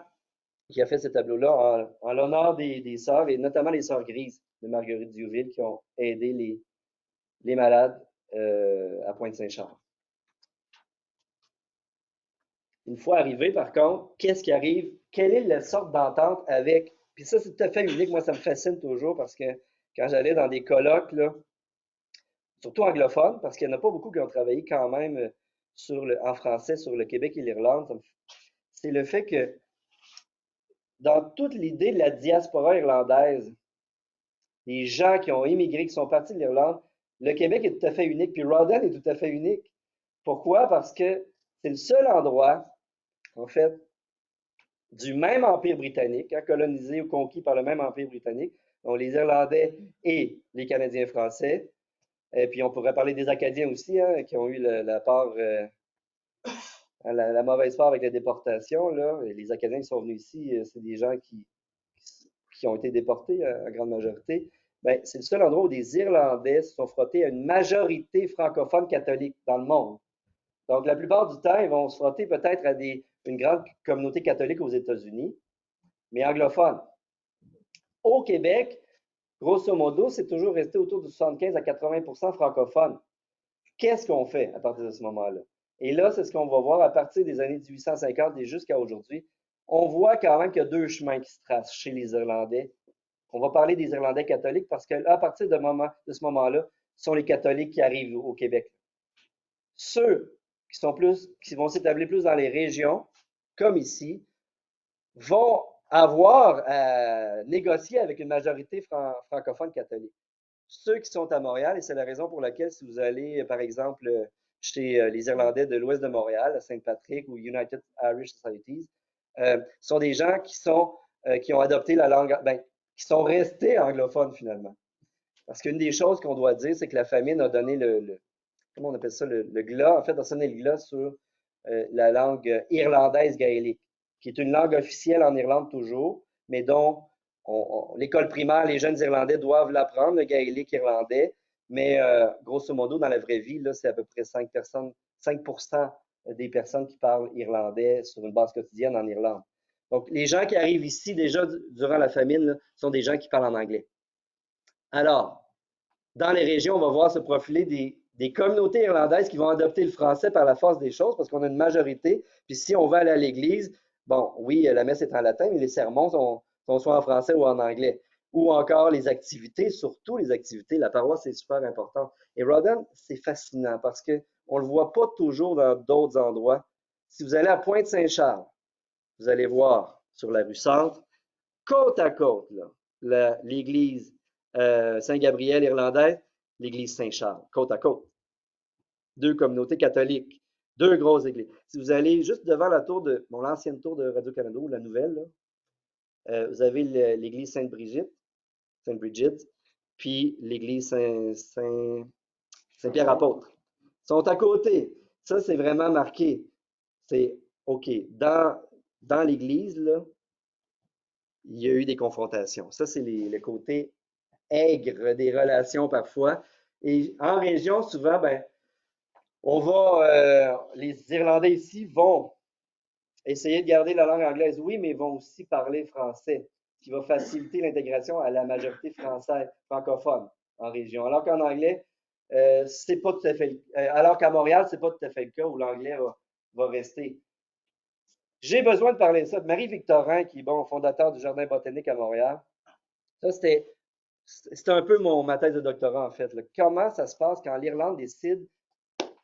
qui a fait ce tableau-là en l'honneur des sœurs, et notamment les sœurs grises de Marguerite Diouville, qui ont aidé les malades à Pointe-Saint-Charles. Une fois arrivé, par contre, qu'est-ce qui arrive? Quelle est la sorte d'entente avec. Puis ça, c'est tout à fait unique. Moi, ça me fascine toujours parce que quand j'allais dans des colloques, là, surtout anglophones, parce qu'il n'y en a pas beaucoup qui ont travaillé quand même en français sur le Québec et l'Irlande, c'est le fait que dans toute l'idée de la diaspora irlandaise, les gens qui ont immigré, qui sont partis de l'Irlande, le Québec est tout à fait unique, puis Rawdon est tout à fait unique. Pourquoi? Parce que c'est le seul endroit, en fait, du même Empire britannique, hein, colonisé ou conquis par le même Empire britannique, donc les Irlandais et les Canadiens français. Et puis on pourrait parler des Acadiens aussi, hein, qui ont eu la mauvaise part avec la déportation. Là. Et les Acadiens qui sont venus ici, c'est des gens qui ont été déportés en grande majorité. Ben, c'est le seul endroit où des Irlandais se sont frottés à une majorité francophone catholique dans le monde. Donc, la plupart du temps, ils vont se frotter peut-être à une grande communauté catholique aux États-Unis, mais anglophone. Au Québec, grosso modo, c'est toujours resté autour de 75 à 80 francophone. Qu'est-ce qu'on fait à partir de ce moment-là? Et là, c'est ce qu'on va voir à partir des années 1850 et jusqu'à aujourd'hui. On voit quand même qu'il y a deux chemins qui se tracent chez les Irlandais. On va parler des Irlandais catholiques parce qu'à partir de ce moment-là, ce sont les catholiques qui arrivent au Québec. Ceux qui vont s'établir plus dans les régions, comme ici, vont avoir à négocier avec une majorité francophone catholique. Ceux qui sont à Montréal, et c'est la raison pour laquelle si vous allez, par exemple, chez les Irlandais de l'ouest de Montréal, à Saint-Patrick ou United Irish Societies, sont des gens qui ont adopté la langue, qui sont restés anglophones finalement. Parce qu'une des choses qu'on doit dire, c'est que la famine a donné comment on appelle ça, le glas, en fait, a sonné le glas sur la langue irlandaise gaélique, qui est une langue officielle en Irlande toujours, mais dont l'école primaire, les jeunes Irlandais doivent l'apprendre, le gaélique irlandais, mais grosso modo, dans la vraie vie, là, c'est à peu près 5% des personnes qui parlent irlandais sur une base quotidienne en Irlande. Donc, les gens qui arrivent ici, déjà durant la famine, là, sont des gens qui parlent en anglais. Alors, dans les régions, on va voir se profiler des communautés irlandaises qui vont adopter le français par la force des choses, parce qu'on a une majorité. Puis si on va aller à l'église, bon, oui, la messe est en latin, mais les sermons sont soit en français ou en anglais. Ou encore les activités, surtout les activités. La paroisse est super importante. Et Rawdon, c'est fascinant parce qu'on ne le voit pas toujours dans d'autres endroits. Si vous allez à Pointe-Saint-Charles, vous allez voir sur la rue Centre, côte à côte, l'église Saint-Gabriel irlandaise, l'église Saint-Charles, côte à côte. Deux communautés catholiques, deux grosses églises. Si vous allez juste devant la tour l'ancienne tour de Radio-Canada, ou la nouvelle, là, vous avez l'église Sainte-Brigitte, puis l'église Saint-Pierre-Apôtre. Ils sont à côté. Ça, c'est vraiment marqué. C'est OK. Dans l'église, là, il y a eu des confrontations. Ça, c'est le côté aigre des relations parfois. Et en région, souvent, les Irlandais ici vont essayer de garder la langue anglaise, oui, mais vont aussi parler français, ce qui va faciliter l'intégration à la majorité française, francophone en région. Alors qu'en anglais, c'est pas tout à fait, alors qu'à Montréal, c'est pas tout à fait le cas où l'anglais va rester. J'ai besoin de parler de ça. Marie-Victorin, qui est fondateur du Jardin botanique à Montréal. Ça, c'était un peu ma thèse de doctorat, en fait. Là. Comment ça se passe quand l'Irlande décide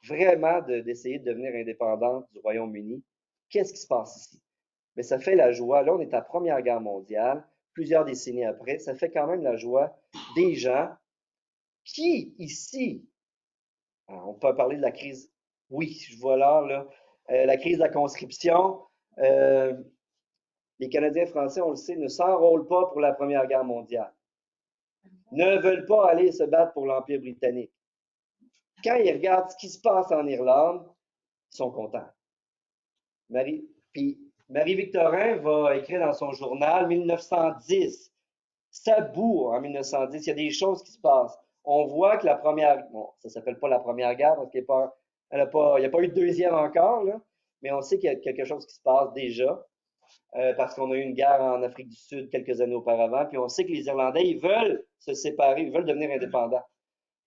vraiment d'essayer de devenir indépendante du Royaume-Uni? Qu'est-ce qui se passe ici? Mais ça fait la joie. Là, on est à la Première Guerre mondiale, plusieurs décennies après. Ça fait quand même la joie des gens qui, ici, on peut parler de la crise, oui, je vois là, la crise de la conscription. Les Canadiens français, on le sait, ne s'enrôlent pas pour la Première Guerre mondiale, ne veulent pas aller se battre pour l'Empire britannique. Quand ils regardent ce qui se passe en Irlande, ils sont contents. Marie-Victorin va écrire dans son journal 1910. Ça bout en 1910, il y a des choses qui se passent. On voit que la première, bon, ça s'appelle pas la Première Guerre parce qu'il n'y a pas eu de deuxième encore, là, mais on sait qu'il y a quelque chose qui se passe déjà. Parce qu'on a eu une guerre en Afrique du Sud quelques années auparavant, puis on sait que les Irlandais, ils veulent se séparer, ils veulent devenir indépendants.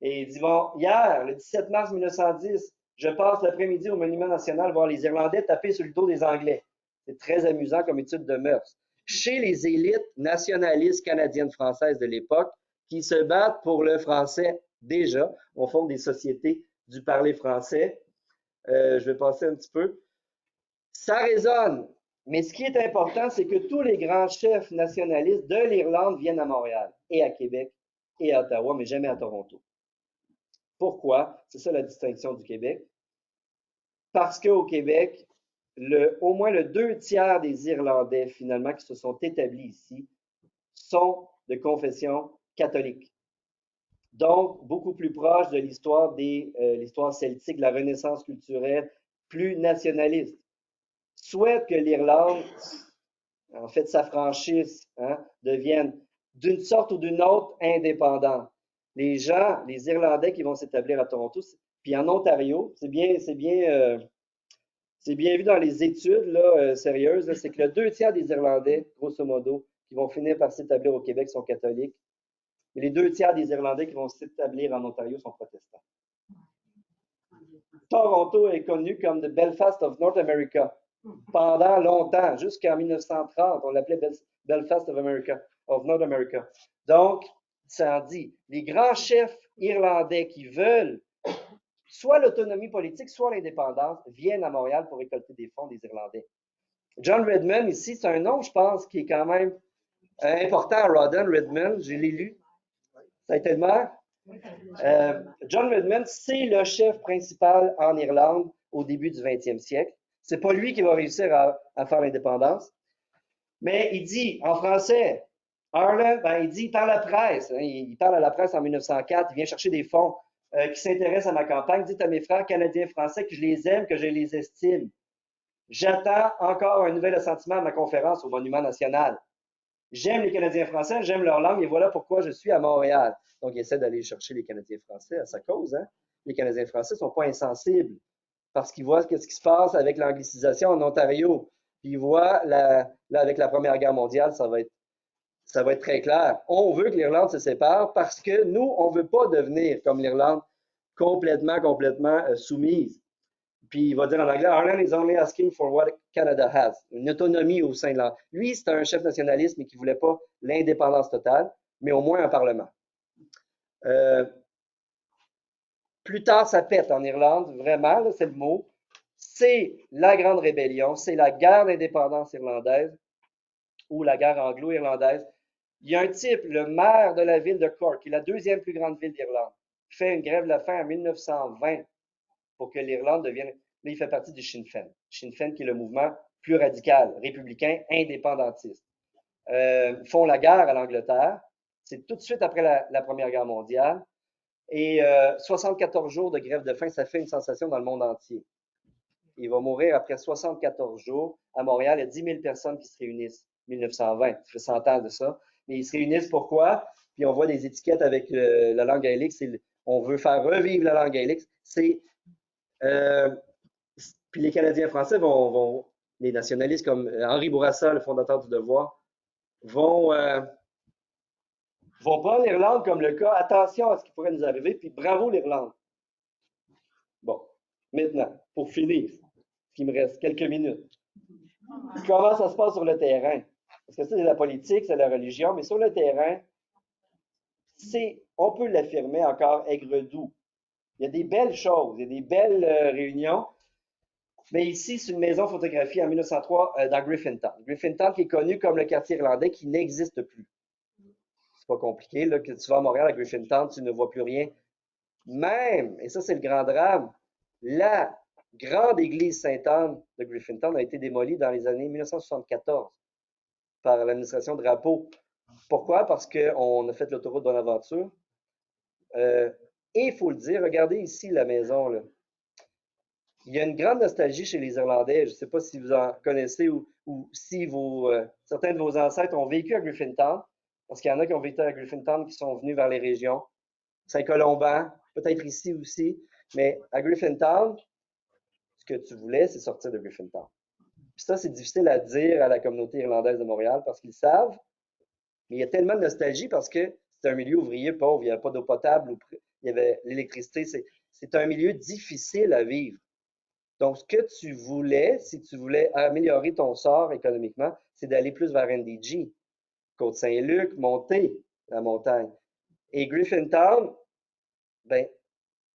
Et il dit, bon, hier, le 17 mars 1910, je passe l'après-midi au Monument national voir les Irlandais taper sur le dos des Anglais. C'est très amusant comme étude de mœurs. Chez les élites nationalistes canadiennes-françaises de l'époque, qui se battent pour le français déjà, on fonde des sociétés du parler français. Je vais passer un petit peu. Ça résonne. Mais ce qui est important, c'est que tous les grands chefs nationalistes de l'Irlande viennent à Montréal et à Québec et à Ottawa, mais jamais à Toronto. Pourquoi? C'est ça la distinction du Québec. Parce qu'au Québec, au moins le 2 tiers des Irlandais, finalement, qui se sont établis ici, sont de confession catholique. Donc, beaucoup plus proche de l'histoire celtique, de la Renaissance culturelle, plus nationaliste. Souhaite que l'Irlande, en fait, s'affranchisse, devienne d'une sorte ou d'une autre indépendante. Les Irlandais qui vont s'établir à Toronto, puis en Ontario, c'est bien vu dans les études là, sérieuses, c'est que le 2 tiers des Irlandais, grosso modo, qui vont finir par s'établir au Québec sont catholiques. Et les 2 tiers des Irlandais qui vont s'établir en Ontario sont protestants. Toronto est connu comme the Belfast of North America pendant longtemps, jusqu'en 1930. On l'appelait Belfast of North America. Donc, ça en dit, les grands chefs irlandais qui veulent soit l'autonomie politique, soit l'indépendance, viennent à Montréal pour récolter des fonds des Irlandais. John Redmond, ici, c'est un nom, je pense, qui est quand même important. Rawdon Redmond, je l'ai lu. Ça a été le maire. John Redmond, c'est le chef principal en Irlande au début du 20e siècle. C'est pas lui qui va réussir à faire l'indépendance. Mais il dit, en français, Ireland, ben, il dit, il parle à la presse. Hein, il parle à la presse en 1904. Il vient chercher des fonds qui s'intéressent à ma campagne. Il dit à mes frères canadiens-français que je les aime, que je les estime. J'attends encore un nouvel assentiment à ma conférence au Monument national. J'aime les Canadiens français, j'aime leur langue et voilà pourquoi je suis à Montréal. Donc, il essaie d'aller chercher les Canadiens français à sa cause. Hein? Les Canadiens français ne sont pas insensibles parce qu'ils voient ce qui se passe avec l'anglicisation en Ontario. Puis ils voient, là, avec la Première Guerre mondiale, ça va être très clair. On veut que l'Irlande se sépare parce que nous, on ne veut pas devenir comme l'Irlande complètement soumise. Puis il va dire en anglais, Ireland is only asking for what Canada has. Une autonomie au sein de l'Irlande. Lui, c'est un chef nationaliste, mais qui ne voulait pas l'indépendance totale, mais au moins un parlement. Plus tard, ça pète en Irlande, vraiment, c'est le mot. C'est la Grande Rébellion, c'est la guerre d'indépendance irlandaise ou la guerre anglo-irlandaise. Il y a un type, le maire de la ville de Cork, qui est la deuxième plus grande ville d'Irlande, qui fait une grève de la faim en 1920 pour que l'Irlande devienne. Là, il fait partie du Sinn Féin. Sinn Féin qui est le mouvement plus radical, républicain, indépendantiste. Ils font la guerre à l'Angleterre. C'est tout de suite après la Première Guerre mondiale. Et 74 jours de grève de faim, ça fait une sensation dans le monde entier. Il va mourir après 74 jours. À Montréal, il y a 10 000 personnes qui se réunissent. 1920, ça fait 100 ans de ça. Mais ils se réunissent pourquoi? Puis on voit des étiquettes avec la langue gaélique. On veut faire revivre la langue gaélique. Puis les Canadiens français les nationalistes comme Henri Bourassa, le fondateur du Devoir, vont prendre l'Irlande comme le cas. Attention à ce qui pourrait nous arriver, puis bravo l'Irlande. Bon, maintenant, pour finir, il me reste quelques minutes. Comment ça se passe sur le terrain? Parce que ça, c'est la politique, c'est la religion, mais sur le terrain, on peut l'affirmer encore aigre-doux. Il y a des belles choses, il y a des belles réunions. Mais ici, c'est une maison photographiée en 1903 dans Griffintown. Griffintown qui est connu comme le quartier irlandais qui n'existe plus. C'est pas compliqué, là, que tu vas à Montréal, à Griffintown, tu ne vois plus rien. Même, et ça c'est le grand drame, la grande église Sainte-Anne de Griffintown a été démolie dans les années 1974 par l'administration Drapeau. Pourquoi? Parce qu'on a fait l'autoroute Bonaventure. Et il faut le dire, regardez ici la maison, là. Il y a une grande nostalgie chez les Irlandais. Je ne sais pas si vous en connaissez ou si certains de vos ancêtres ont vécu à Griffintown, parce qu'il y en a qui ont vécu à Griffintown qui sont venus vers les régions. Saint-Colomban, peut-être ici aussi, mais à Griffintown, ce que tu voulais, c'est sortir de Griffintown. Puis ça, c'est difficile à dire à la communauté irlandaise de Montréal parce qu'ils savent, mais il y a tellement de nostalgie parce que c'est un milieu ouvrier pauvre, il n'y avait pas d'eau potable, il y avait l'électricité. C'est un milieu difficile à vivre. Donc, ce que tu voulais, si tu voulais améliorer ton sort économiquement, c'est d'aller plus vers NDG, Côte-Saint-Luc, monter la montagne. Et Griffintown, ben,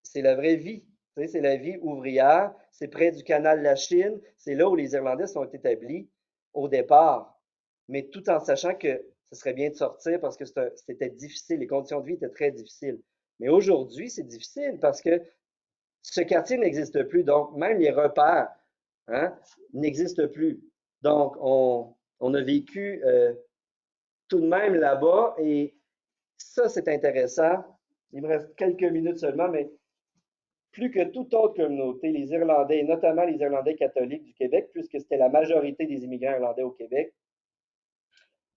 c'est la vraie vie. Tu sais, c'est la vie ouvrière. C'est près du canal de la Chine. C'est là où les Irlandais sont établis au départ. Mais tout en sachant que ce serait bien de sortir parce que c'était difficile. Les conditions de vie étaient très difficiles. Mais aujourd'hui, c'est difficile parce que ce quartier n'existe plus, donc même les repères n'existent plus. Donc, on a vécu tout de même là-bas et ça, c'est intéressant. Il me reste quelques minutes seulement, mais plus que toute autre communauté, les Irlandais, et notamment les Irlandais catholiques du Québec, puisque c'était la majorité des immigrants irlandais au Québec,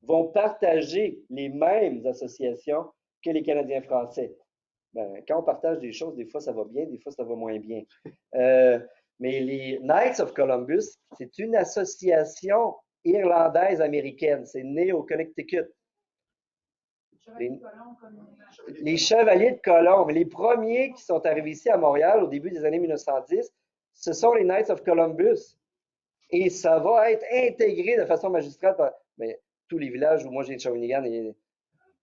vont partager les mêmes associations que les Canadiens français. Ben, quand on partage des choses, des fois ça va bien, des fois ça va moins bien. Mais les Knights of Columbus, c'est une association irlandaise américaine. C'est né au Connecticut.
Chevalier de colon comme
Les chevaliers de Colombe, les premiers qui sont arrivés ici à Montréal au début des années 1910, ce sont les Knights of Columbus. Et ça va être intégré de façon magistrale par mais, tous les villages où moi j'ai de Shawinigan,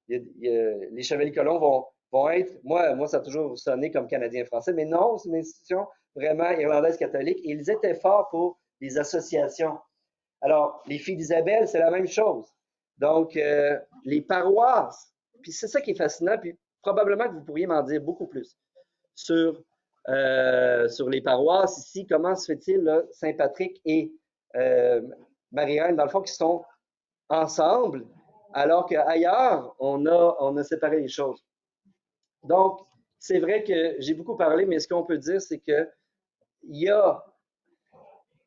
les chevaliers de Colombe vont être, moi ça a toujours sonné comme Canadien-Français, mais non, c'est une institution vraiment irlandaise catholique et ils étaient forts pour les associations. Alors, les filles d'Isabelle, c'est la même chose. Donc, les paroisses, puis c'est ça qui est fascinant, puis probablement que vous pourriez m'en dire beaucoup plus sur les paroisses ici. Comment se fait-il, là, Saint-Patrick et Marie-Reine, dans le fond, qui sont ensemble, alors qu'ailleurs, on a séparé les choses. Donc, c'est vrai que j'ai beaucoup parlé, mais ce qu'on peut dire, c'est que il y a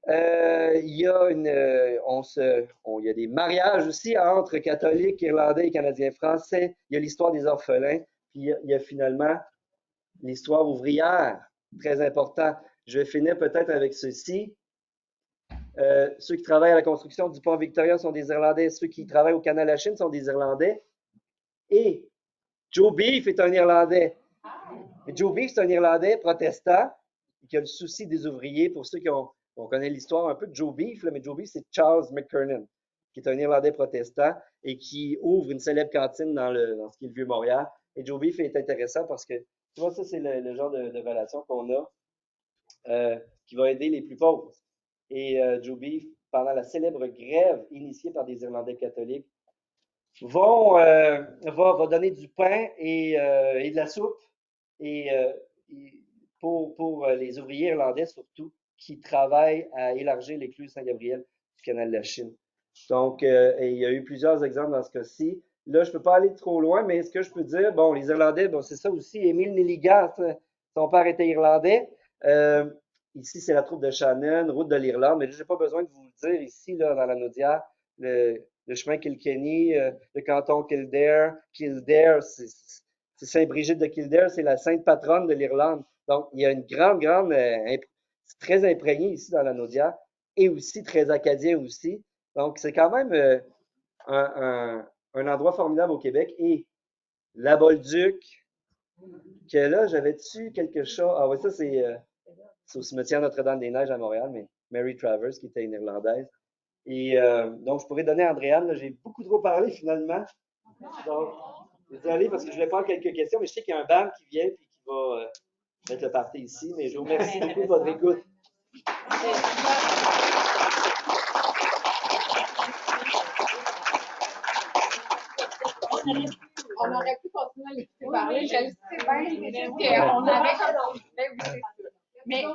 il y a il y a des mariages aussi entre catholiques, irlandais et canadiens français. Il y a l'histoire des orphelins. Puis il y a finalement l'histoire ouvrière, très important. Je vais finir peut-être avec ceci. Ceux qui travaillent à la construction du pont Victoria sont des Irlandais. Ceux qui travaillent au canal de la Chine sont des Irlandais. Et Joe Beef est un Irlandais. Et Joe Beef, c'est un Irlandais protestant qui a le souci des ouvriers. Pour ceux on connaît l'histoire un peu de Joe Beef, là, mais Joe Beef, c'est Charles McKernan, qui est un Irlandais protestant et qui ouvre une célèbre cantine dans ce qui est le Vieux-Montréal. Et Joe Beef est intéressant parce que, tu vois, ça, c'est le genre de relation qu'on a qui va aider les plus pauvres. Et Joe Beef, pendant la célèbre grève initiée par des Irlandais catholiques, va donner du pain et de la soupe et pour les ouvriers irlandais surtout qui travaillent à élargir l'écluse Saint-Gabriel du canal de la Chine. Donc, et il y a eu plusieurs exemples dans ce cas-ci. Là, je ne peux pas aller trop loin, mais ce que je peux dire, bon, les Irlandais, bon, c'est ça aussi. Émile Nelligan, son père était irlandais. Ici, c'est la troupe de Shannon, route de l'Irlande, mais je n'ai pas besoin de vous le dire ici, là, dans la Naudière, le chemin Kilkenny, le canton Kildare. Kildare, c'est Saint-Brigitte de Kildare, c'est la sainte patronne de l'Irlande. Donc, il y a une grande, c'est très imprégné ici dans la Naudière et aussi très acadien aussi. Donc, c'est quand même un endroit formidable au Québec. Et la Bolduc, que là, j'avais-tu quelque chose? Ah oui, ça, c'est au cimetière Notre-Dame-des-Neiges à Montréal, mais Mary Travers, qui était une Irlandaise. Et donc, je pourrais donner à Andréane, j'ai beaucoup trop parlé finalement. Donc, désolé parce que je voulais prendre quelques questions, mais je sais qu'il y a un band qui vient et qui va mettre le party ici. Mais je vous remercie beaucoup de votre écoute.
On aurait pu continuer à l'écouter parler. Je le sais bien, c'est juste qu'on avait comme. Mais il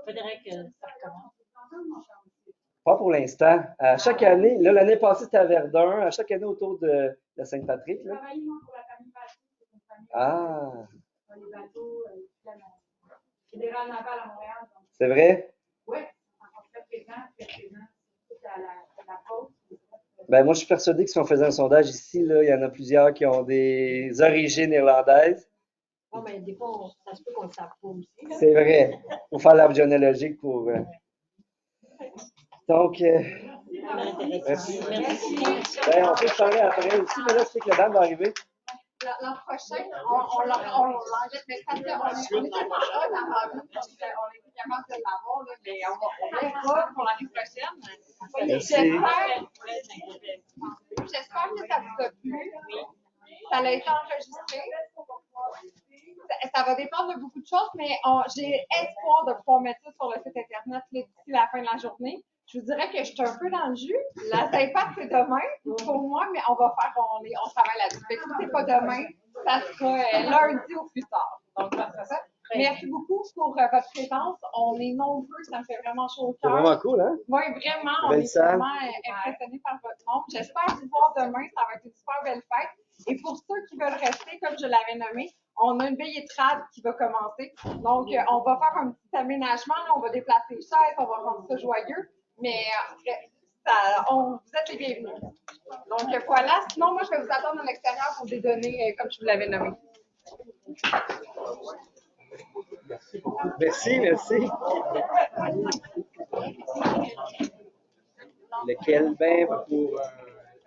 faudrait que ça recommence.
Pas pour l'instant. À chaque année, là, l'année passée, c'était à Verdun, à chaque année autour de la Saint-Patrick.
J'ai travaillé, moi, pour la famille Patrick, c'est une famille.
Ah!
Dans les bateaux, j'ai des carnavals à Montréal.
C'est vrai?
Oui, encore très présent, toute la côte.
Ben, moi, je suis persuadé que si on faisait un sondage ici, là, il y en a plusieurs qui ont des origines irlandaises.
Oh, mais des fois, ça se peut qu'on ne le sache pas aussi.
C'est vrai. Il faut faire l'arbre généalogique pour. Donc, merci. Ben, on peut se parler après aussi, mais là, je sais que la dame va arriver.
L'an prochain, on l'enlève, mais ça fait, on est tellement hot dans la vie, on est plus capable de l'avoir, mais on verra pour l'année prochaine.
Merci.
J'espère que ça vous a plu. Ça a été enregistré. Ça va dépendre de beaucoup de choses, mais j'ai espoir de pouvoir mettre ça sur le site Internet d'ici la fin de la journée. Je vous dirais que je suis un peu dans le jus. La Saint-Pat, c'est demain pour moi, mais on travaille là-dessus. Si c'est pas demain, ça sera lundi au plus tard. Donc, ça sera ça. Merci beaucoup pour votre présence. On est nombreux, ça me fait vraiment chaud au cœur.
C'est vraiment cool, hein?
Oui, vraiment. On est vraiment impressionnés par votre nombre. J'espère vous voir demain. Ça va être une super belle fête. Et pour ceux qui veulent rester, comme je l'avais nommé, on a une veillée trad qui va commencer. Donc, on va faire un petit aménagement. On va déplacer les chaises, on va rendre ça joyeux. Mais vous êtes les bienvenus. Donc, voilà. Sinon, moi, je vais vous attendre à l'extérieur pour des données, comme je vous l'avais nommé.
Merci. Lequel bain pour